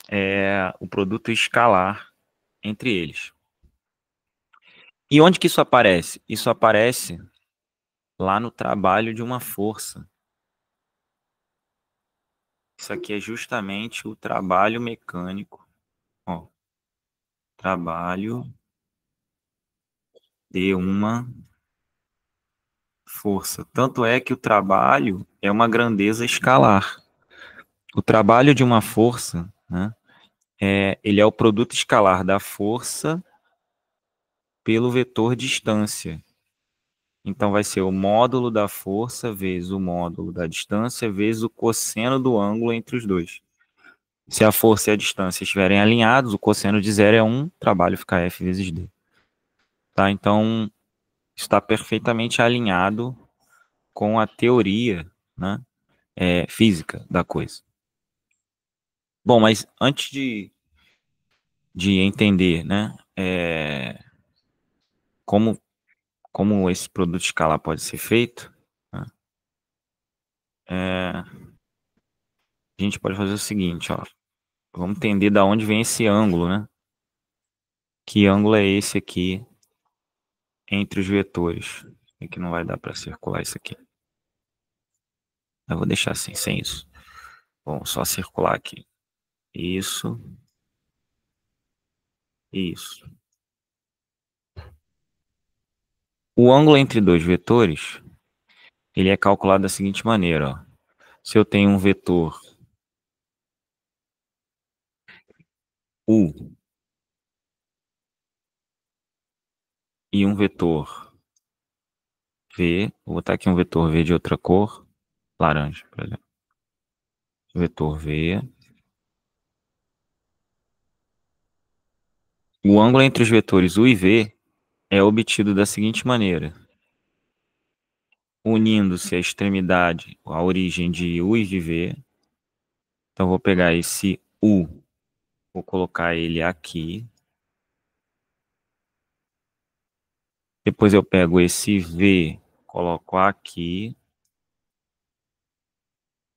o produto escalar entre eles. E onde que isso aparece? Isso aparece lá no trabalho de uma força. Isso aqui é justamente o trabalho mecânico. Ó, trabalho de uma força. Tanto é que o trabalho é uma grandeza escalar. O trabalho de uma força, né, ele é o produto escalar da força pelo vetor distância. Então, vai ser o módulo da força vezes o módulo da distância vezes o cosseno do ângulo entre os dois. Se a força e a distância estiverem alinhados, o cosseno de zero é 1, o trabalho fica F vezes D. Tá? Então, está perfeitamente alinhado com a teoria, né, física da coisa. Bom, mas antes de entender, né, como esse produto escalar pode ser feito, né, a gente pode fazer o seguinte, ó. Vamos entender de onde vem esse ângulo, né? Que ângulo é esse aqui entre os vetores? É que não vai dar para circular isso aqui. Eu vou deixar assim, sem isso. Vamos só circular aqui. Isso. Isso. O ângulo entre dois vetores, ele é calculado da seguinte maneira, ó. Se eu tenho um vetor U e um vetor V, vou botar aqui um vetor V de outra cor, laranja, por exemplo. Vetor V. O ângulo entre os vetores U e V é obtido da seguinte maneira. Unindo-se a extremidade, a origem de U e de V. Então, vou pegar esse U, vou colocar ele aqui. Depois eu pego esse V, coloco aqui.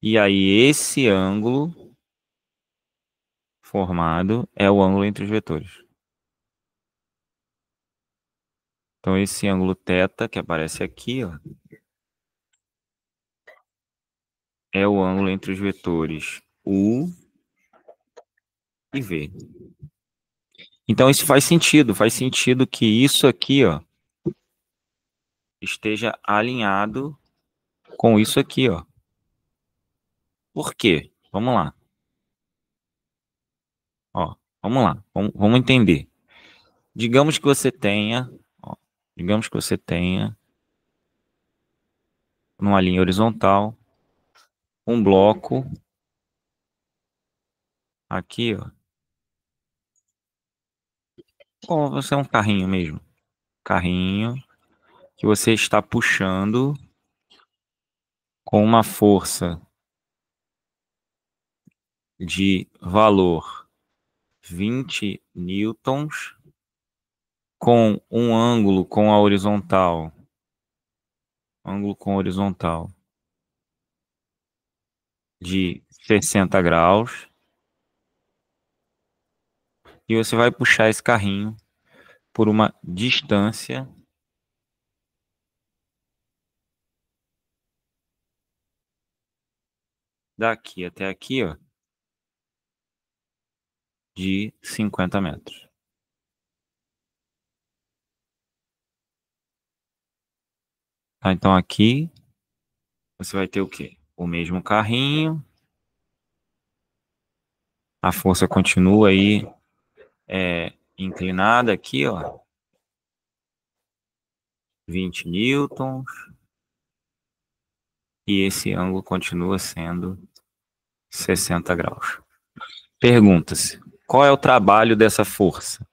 E aí, esse ângulo formado é o ângulo entre os vetores. Então, esse ângulo θ, que aparece aqui, ó, é o ângulo entre os vetores U e V. Então, isso faz sentido que isso aqui, ó, esteja alinhado com isso aqui, ó. Por quê? Vamos lá. Ó, vamos lá, vamos entender. Digamos que você tenha, ó, numa linha horizontal, um bloco aqui, ó. Ou você é um carrinho mesmo. Carrinho que você está puxando com uma força de valor 20 newtons com um ângulo com a horizontal. Ângulo com horizontal de 60 graus. E você vai puxar esse carrinho por uma distância daqui até aqui, ó, de 50 metros. Tá, então aqui você vai ter o quê? O mesmo carrinho. A força continua aí inclinada aqui, ó. 20 newtons. E esse ângulo continua sendo 60 graus. Pergunta-se, qual é o trabalho dessa força?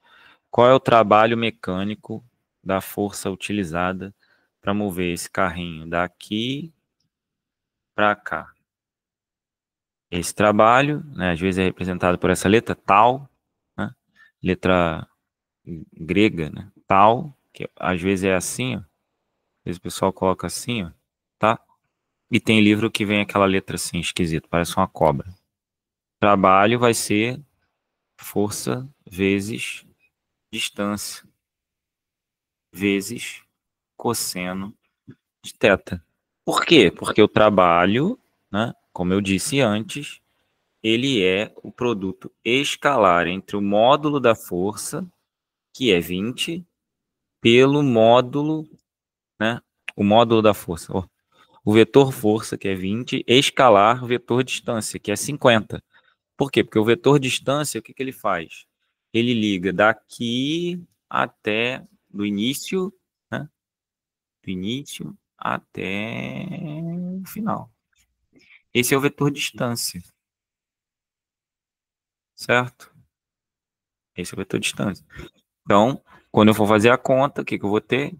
Qual é o trabalho mecânico da força utilizada para mover esse carrinho daqui para cá? Esse trabalho, né, às vezes é representado por essa letra tal, né, letra grega, né, tal, que às vezes é assim, ó, às vezes o pessoal coloca assim, ó, tá? E tem livro que vem aquela letra assim, esquisito, parece uma cobra. Trabalho vai ser força vezes distância vezes cosseno de θ. Por quê? Porque o trabalho, né, como eu disse antes, ele é o produto escalar entre o módulo da força, que é 20, pelo módulo, né, o módulo da força. o vetor força, que é 20, escalar o vetor distância, que é 50. Por quê? Porque o vetor distância, o que ele faz? Ele liga daqui até, do início, né? Do início até o final. Esse é o vetor distância, certo? Esse é o vetor distância. Então, quando eu for fazer a conta, o que eu vou ter?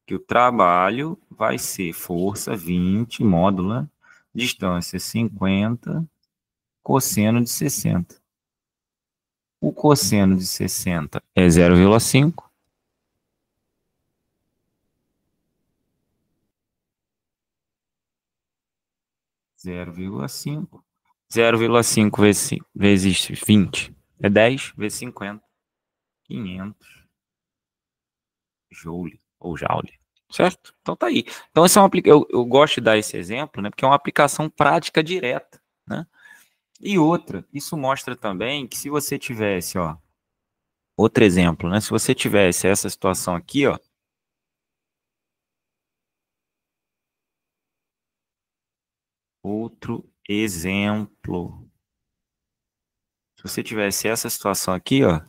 Que o trabalho vai ser força 20, módulo, né? Distância 50, cosseno de 60. O cosseno de 60 é 0,5. 0,5. 0,5 vezes 20 é 10, vezes 50. 500 joule ou joule. Certo? Então tá aí. Então esse é um eu gosto de dar esse exemplo, né? Porque é uma aplicação prática direta, né? E outra, isso mostra também que se você tivesse, ó, outro exemplo, né? Se você tivesse essa situação aqui, ó, outro exemplo. Se você tivesse essa situação aqui, ó,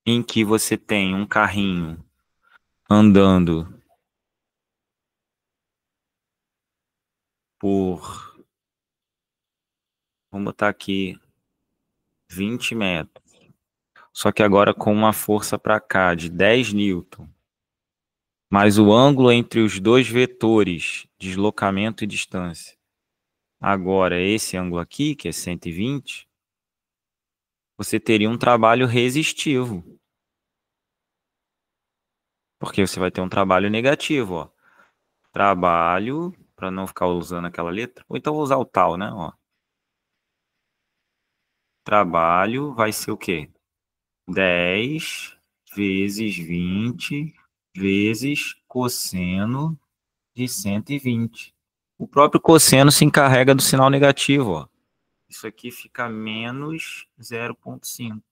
em que você tem um carrinho andando por, vamos botar aqui, 20 metros. Só que agora com uma força para cá de 10 newton, mais o ângulo entre os dois vetores, deslocamento e distância. Agora, esse ângulo aqui, que é 120, você teria um trabalho resistivo. Porque você vai ter um trabalho negativo, ó. Trabalho, para não ficar usando aquela letra, ou então vou usar o tal, né? Ó. Trabalho vai ser o quê? 10 vezes 20 vezes cosseno de 120. O próprio cosseno se encarrega do sinal negativo, ó. Isso aqui fica menos 0,5.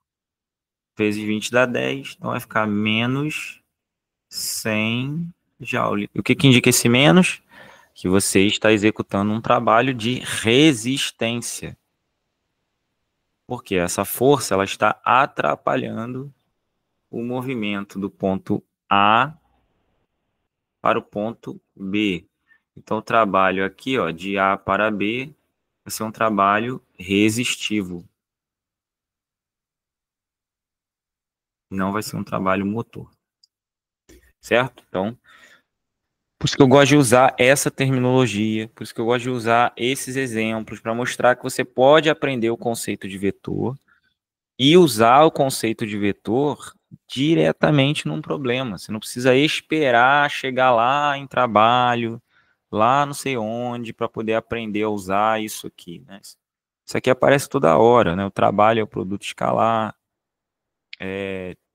Vezes 20 dá 10, então vai ficar menos 100 joule. E o que indica esse menos? Que você está executando um trabalho de resistência. Porque essa força ela está atrapalhando o movimento do ponto A para o ponto B. Então, o trabalho aqui, ó, de A para B, vai ser um trabalho resistivo. Não vai ser um trabalho motor. Certo? Então, por isso que eu gosto de usar essa terminologia, por isso que eu gosto de usar esses exemplos, para mostrar que você pode aprender o conceito de vetor e usar o conceito de vetor diretamente num problema. Você não precisa esperar chegar lá em trabalho, lá não sei onde, para poder aprender a usar isso aqui, né? Isso aqui aparece toda hora, né? O trabalho é o produto escalar.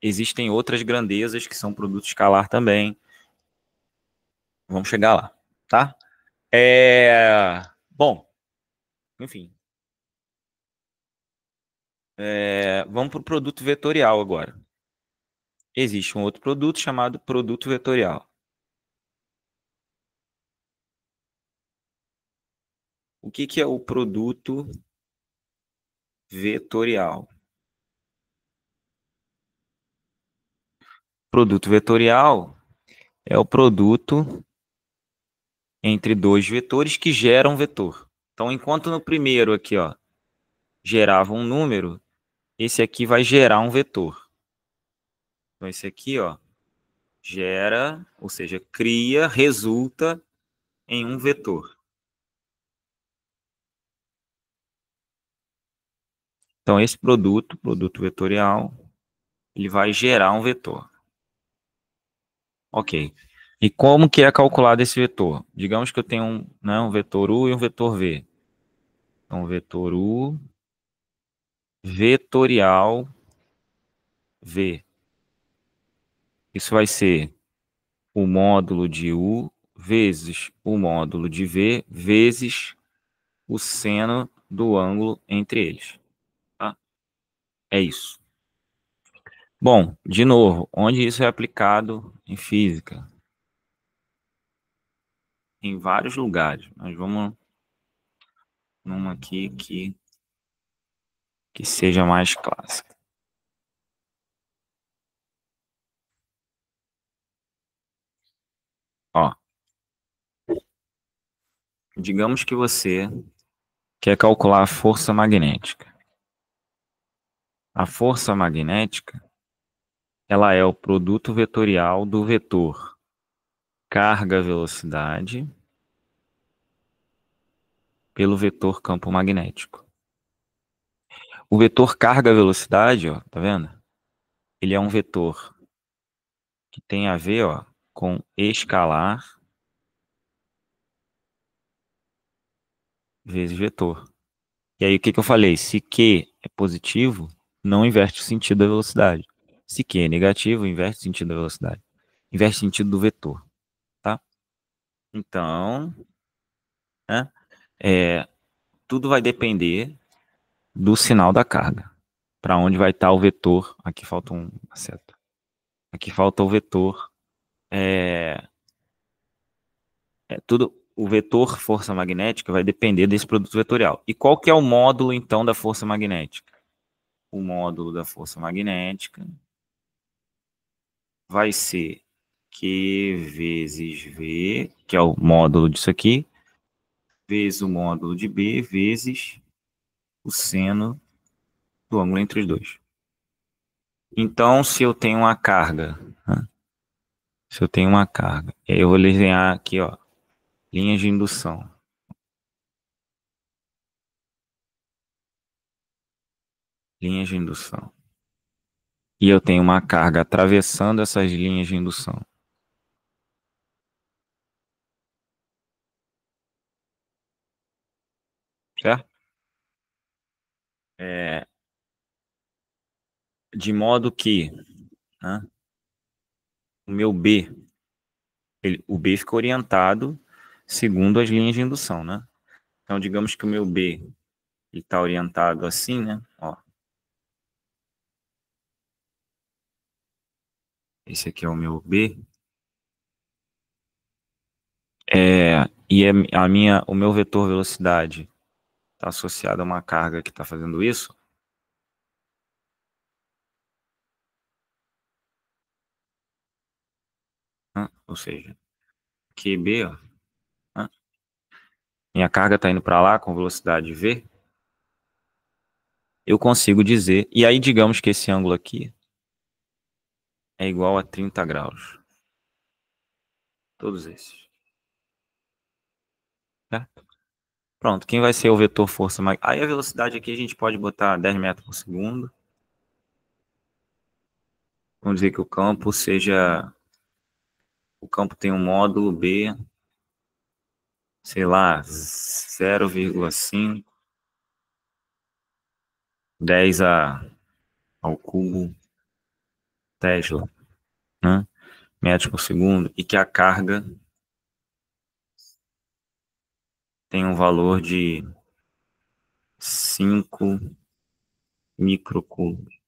Existem outras grandezas que são produto escalar também. Vamos chegar lá, tá? Bom, enfim. Vamos para o produto vetorial agora. Existe um outro produto chamado produto vetorial. O que é o produto vetorial? Produto vetorial é o produto entre dois vetores que geram um vetor. Então, enquanto no primeiro aqui, ó, gerava um número, esse aqui vai gerar um vetor. Então, esse aqui, ó, gera, ou seja, cria, resulta em um vetor. Então, esse produto vetorial, ele vai gerar um vetor. Ok. E como que é calculado esse vetor? Digamos que eu tenho um vetor U e um vetor V. Então, vetor U vetorial V. Isso vai ser o módulo de U vezes o módulo de V vezes o seno do ângulo entre eles. Tá? É isso. Bom, de novo, onde isso é aplicado em física? em vários lugares, mas vamos numa aqui que seja mais clássica. Ó, digamos que você quer calcular a força magnética. A força magnética, ela é o produto vetorial do vetor carga-velocidade pelo vetor campo magnético. O vetor carga-velocidade, ó, tá vendo? Ele é um vetor que tem a ver, ó, com escalar vezes vetor. E aí, o que eu falei? Se Q é positivo, não inverte o sentido da velocidade. Se Q é negativo, inverte o sentido da velocidade. Inverte o sentido do vetor, tá? Então, né, tudo vai depender do sinal da carga. Para onde vai estar o vetor. Aqui falta uma seta. Aqui falta o vetor. Tudo, o vetor força magnética vai depender desse produto vetorial. E qual que é o módulo, então, da força magnética? O módulo da força magnética vai ser Q vezes V, que é o módulo disso aqui, vezes o módulo de B, vezes o seno do ângulo entre os dois. Então, se eu tenho uma carga, né? Se eu tenho uma carga, eu vou desenhar aqui, ó, linhas de indução. Linhas de indução. E eu tenho uma carga atravessando essas linhas de indução. Certo? De modo que, né, o meu B, o B fica orientado segundo as linhas de indução, né? Então, digamos que o meu B está orientado assim, né? Ó, esse aqui é o meu B. O meu vetor velocidade está associado a uma carga que está fazendo isso. Né? Ou seja, QB, ó, né? Minha carga está indo para lá com velocidade V. Eu consigo dizer, e aí digamos que esse ângulo aqui é igual a 30 graus. Todos esses. Certo? Pronto, quem vai ser o vetor força magnética? Aí a velocidade aqui a gente pode botar 10 metros por segundo. Vamos dizer que o campo seja... O campo tem um módulo B, sei lá, 0,5, 10 ao cubo Tesla, né? Metros por segundo, e que a carga tem um valor de 5 microcoulombs.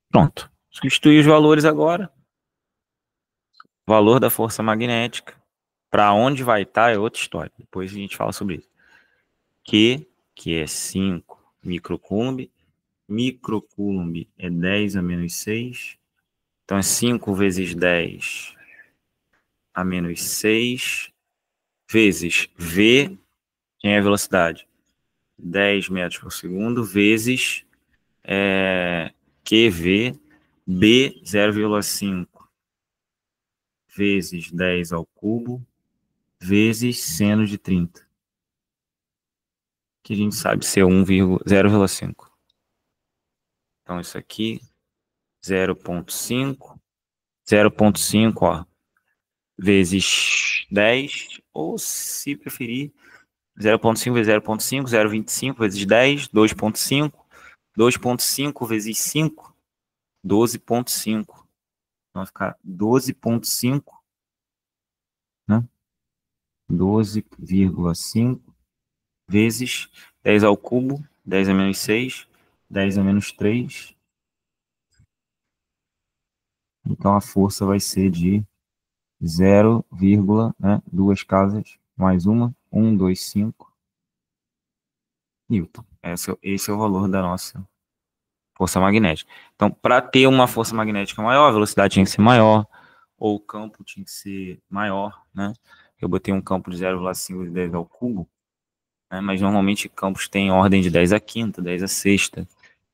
Pronto. Substituir os valores agora. Valor da força magnética. Para onde vai estar é outra história. Depois a gente fala sobre isso. Que é 5 microcoulomb. Microcoulomb é 10 a menos 6. Então é 5 vezes 10 a menos 6 vezes V, que é a velocidade, 10 metros por segundo, vezes QV, B 0,5 vezes 10 ao cubo, vezes seno de 30, que a gente sabe ser 0,5. Então, isso aqui, 0,5, 0,5, ó, vezes 10, ou se preferir, 0,5 vezes 0,5, 0,25 vezes 10, 2,5, 2,5 vezes 5, 12,5. Então vai ficar 12,5, né? 12,5 vezes 10 ao cubo, 10 a menos 6, 10 a menos 3. Então a força vai ser de 0, né, duas casas, mais uma, 1, 2, 5 Newton. Esse é o valor da nossa força magnética. Então, para ter uma força magnética maior, a velocidade tinha que ser maior, ou o campo tinha que ser maior, né? Eu botei um campo de 0,5 de 10 ao cubo, né? Mas normalmente campos têm ordem de 10 à quinta, 10 à sexta.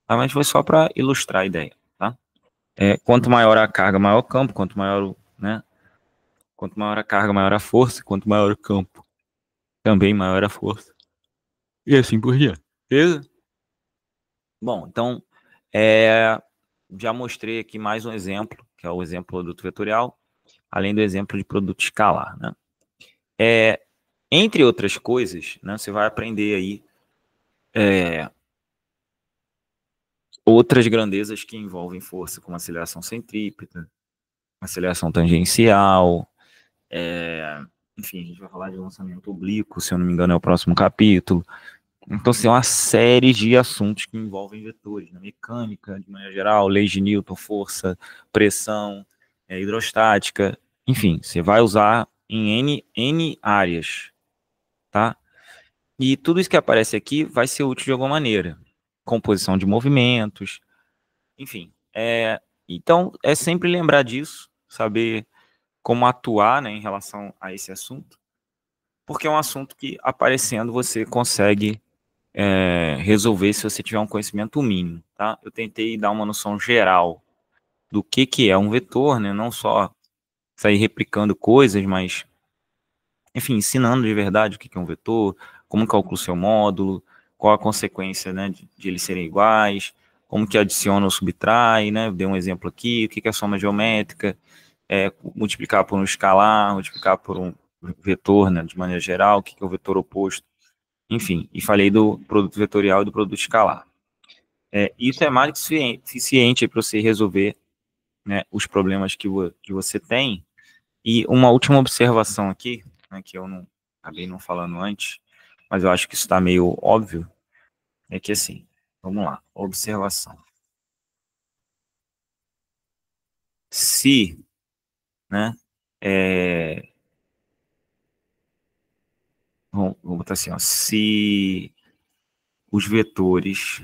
Tá? Mas foi só para ilustrar a ideia, tá? Quanto maior a carga, maior o campo, quanto maior, né? Quanto maior a carga, maior a força, quanto maior o campo, também maior a força. E assim por diante. Beleza? Bom, então, já mostrei aqui mais um exemplo, que é o exemplo do produto vetorial, além do exemplo de produto escalar, né? Entre outras coisas, né, você vai aprender aí outras grandezas que envolvem força, como aceleração centrípeta, aceleração tangencial, enfim, a gente vai falar de lançamento oblíquo, se eu não me engano é o próximo capítulo. Então, assim, é uma série de assuntos que envolvem vetores, né? Mecânica, de maneira geral, leis de Newton, força, pressão, hidrostática, enfim, você vai usar em N áreas, tá? E tudo isso que aparece aqui vai ser útil de alguma maneira. Composição de movimentos, enfim. Então, é sempre lembrar disso, saber como atuar, né, em relação a esse assunto, porque é um assunto que, aparecendo, você consegue resolver se você tiver um conhecimento mínimo, tá? Eu tentei dar uma noção geral do que é um vetor, né? Não só sair replicando coisas, mas, enfim, ensinando de verdade o que é um vetor, como calcula o seu módulo, qual a consequência, né, de eles serem iguais, como que adiciona ou subtrai, né? Eu dei um exemplo aqui, o que é a soma geométrica, multiplicar por um escalar, multiplicar por um vetor, né, de maneira geral, o que é o vetor oposto, enfim, e falei do produto vetorial e do produto escalar. Isso é mais que suficiente para você resolver, né, os problemas que você tem. E uma última observação aqui, né, que eu não acabei não falando antes, mas eu acho que isso está meio óbvio, é que assim, vamos lá, observação. Se, né, vamos botar assim, ó, se os vetores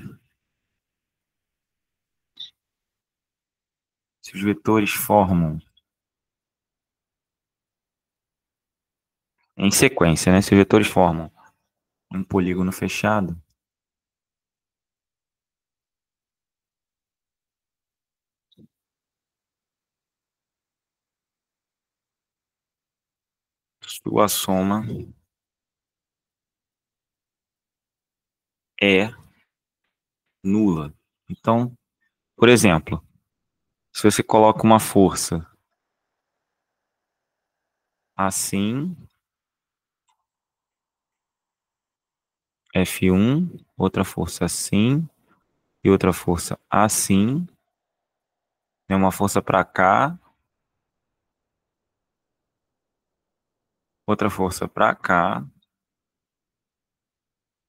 formam em sequência, né, se os vetores formam um polígono fechado, sua soma é nula. Então, por exemplo, se você coloca uma força assim, F1, outra força assim, e outra força assim, né, uma força para cá, outra força para cá,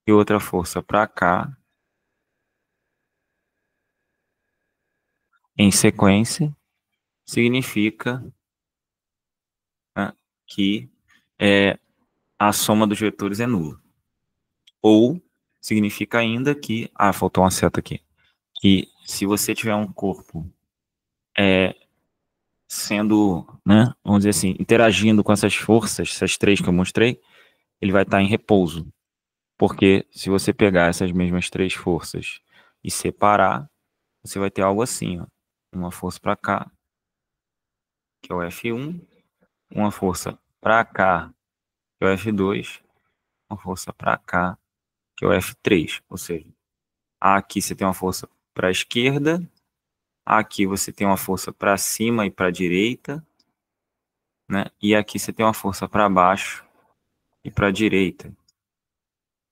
e outra força para cá, em sequência, significa, né, que a soma dos vetores é nula. Ou significa ainda que, faltou uma seta aqui, que se você tiver um corpo sendo, né, vamos dizer assim, interagindo com essas forças, essas três que eu mostrei, ele vai estar em repouso. Porque se você pegar essas mesmas três forças e separar, você vai ter algo assim, ó. Uma força para cá, que é o F1, uma força para cá, que é o F2, uma força para cá, que é o F3. Ou seja, aqui você tem uma força para a esquerda, aqui você tem uma força para cima e para a direita, né? E aqui você tem uma força para baixo e para a direita.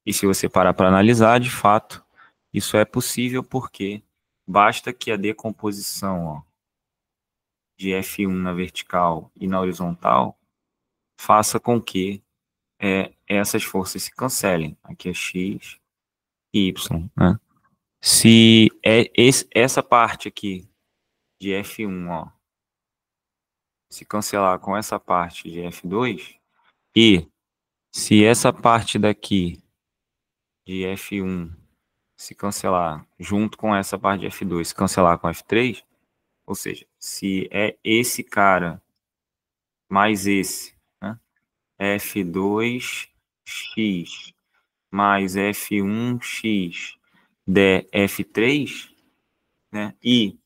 E se você parar para analisar, de fato, isso é possível porque basta que a decomposição, ó, de F1 na vertical e na horizontal faça com que essas forças se cancelem. Aqui é X e Y, né? Se essa parte aqui de F1, ó, se cancelar com essa parte de F2, e se essa parte daqui de F1 se cancelar junto com essa parte de F2, se cancelar com F3, ou seja, se é esse cara mais esse, né? F2x mais F1x de F3, né? E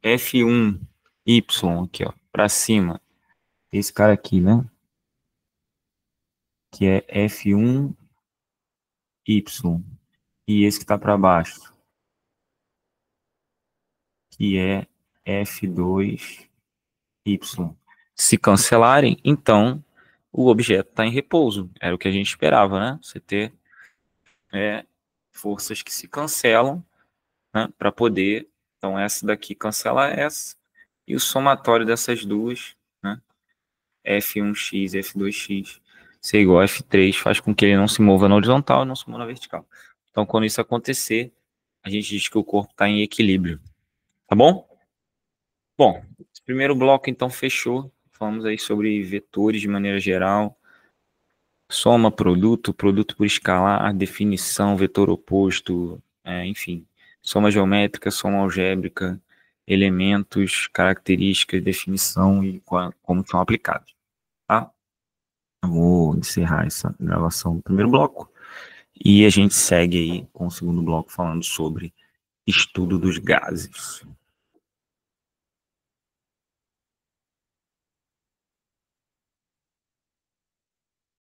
F1y aqui, ó, para cima, esse cara aqui, né? Que é F1y e esse que está para baixo, que é F2y. Se cancelarem, então o objeto está em repouso. Era o que a gente esperava, né? Você ter forças que se cancelam, né? Para poder. Então, essa daqui cancela essa. E o somatório dessas duas, né? F1x e F2x, ser igual a F3, faz com que ele não se mova na horizontal e não se mova na vertical. Então, quando isso acontecer, a gente diz que o corpo está em equilíbrio. Tá bom? Bom, esse primeiro bloco, então, fechou. Falamos aí sobre vetores de maneira geral. Soma produto, produto por escalar, definição, vetor oposto, enfim. Soma geométrica, soma algébrica, elementos, características, definição e como são aplicados. Tá? Eu vou encerrar essa gravação do primeiro bloco e a gente segue aí com o segundo bloco falando sobre estudo dos gases.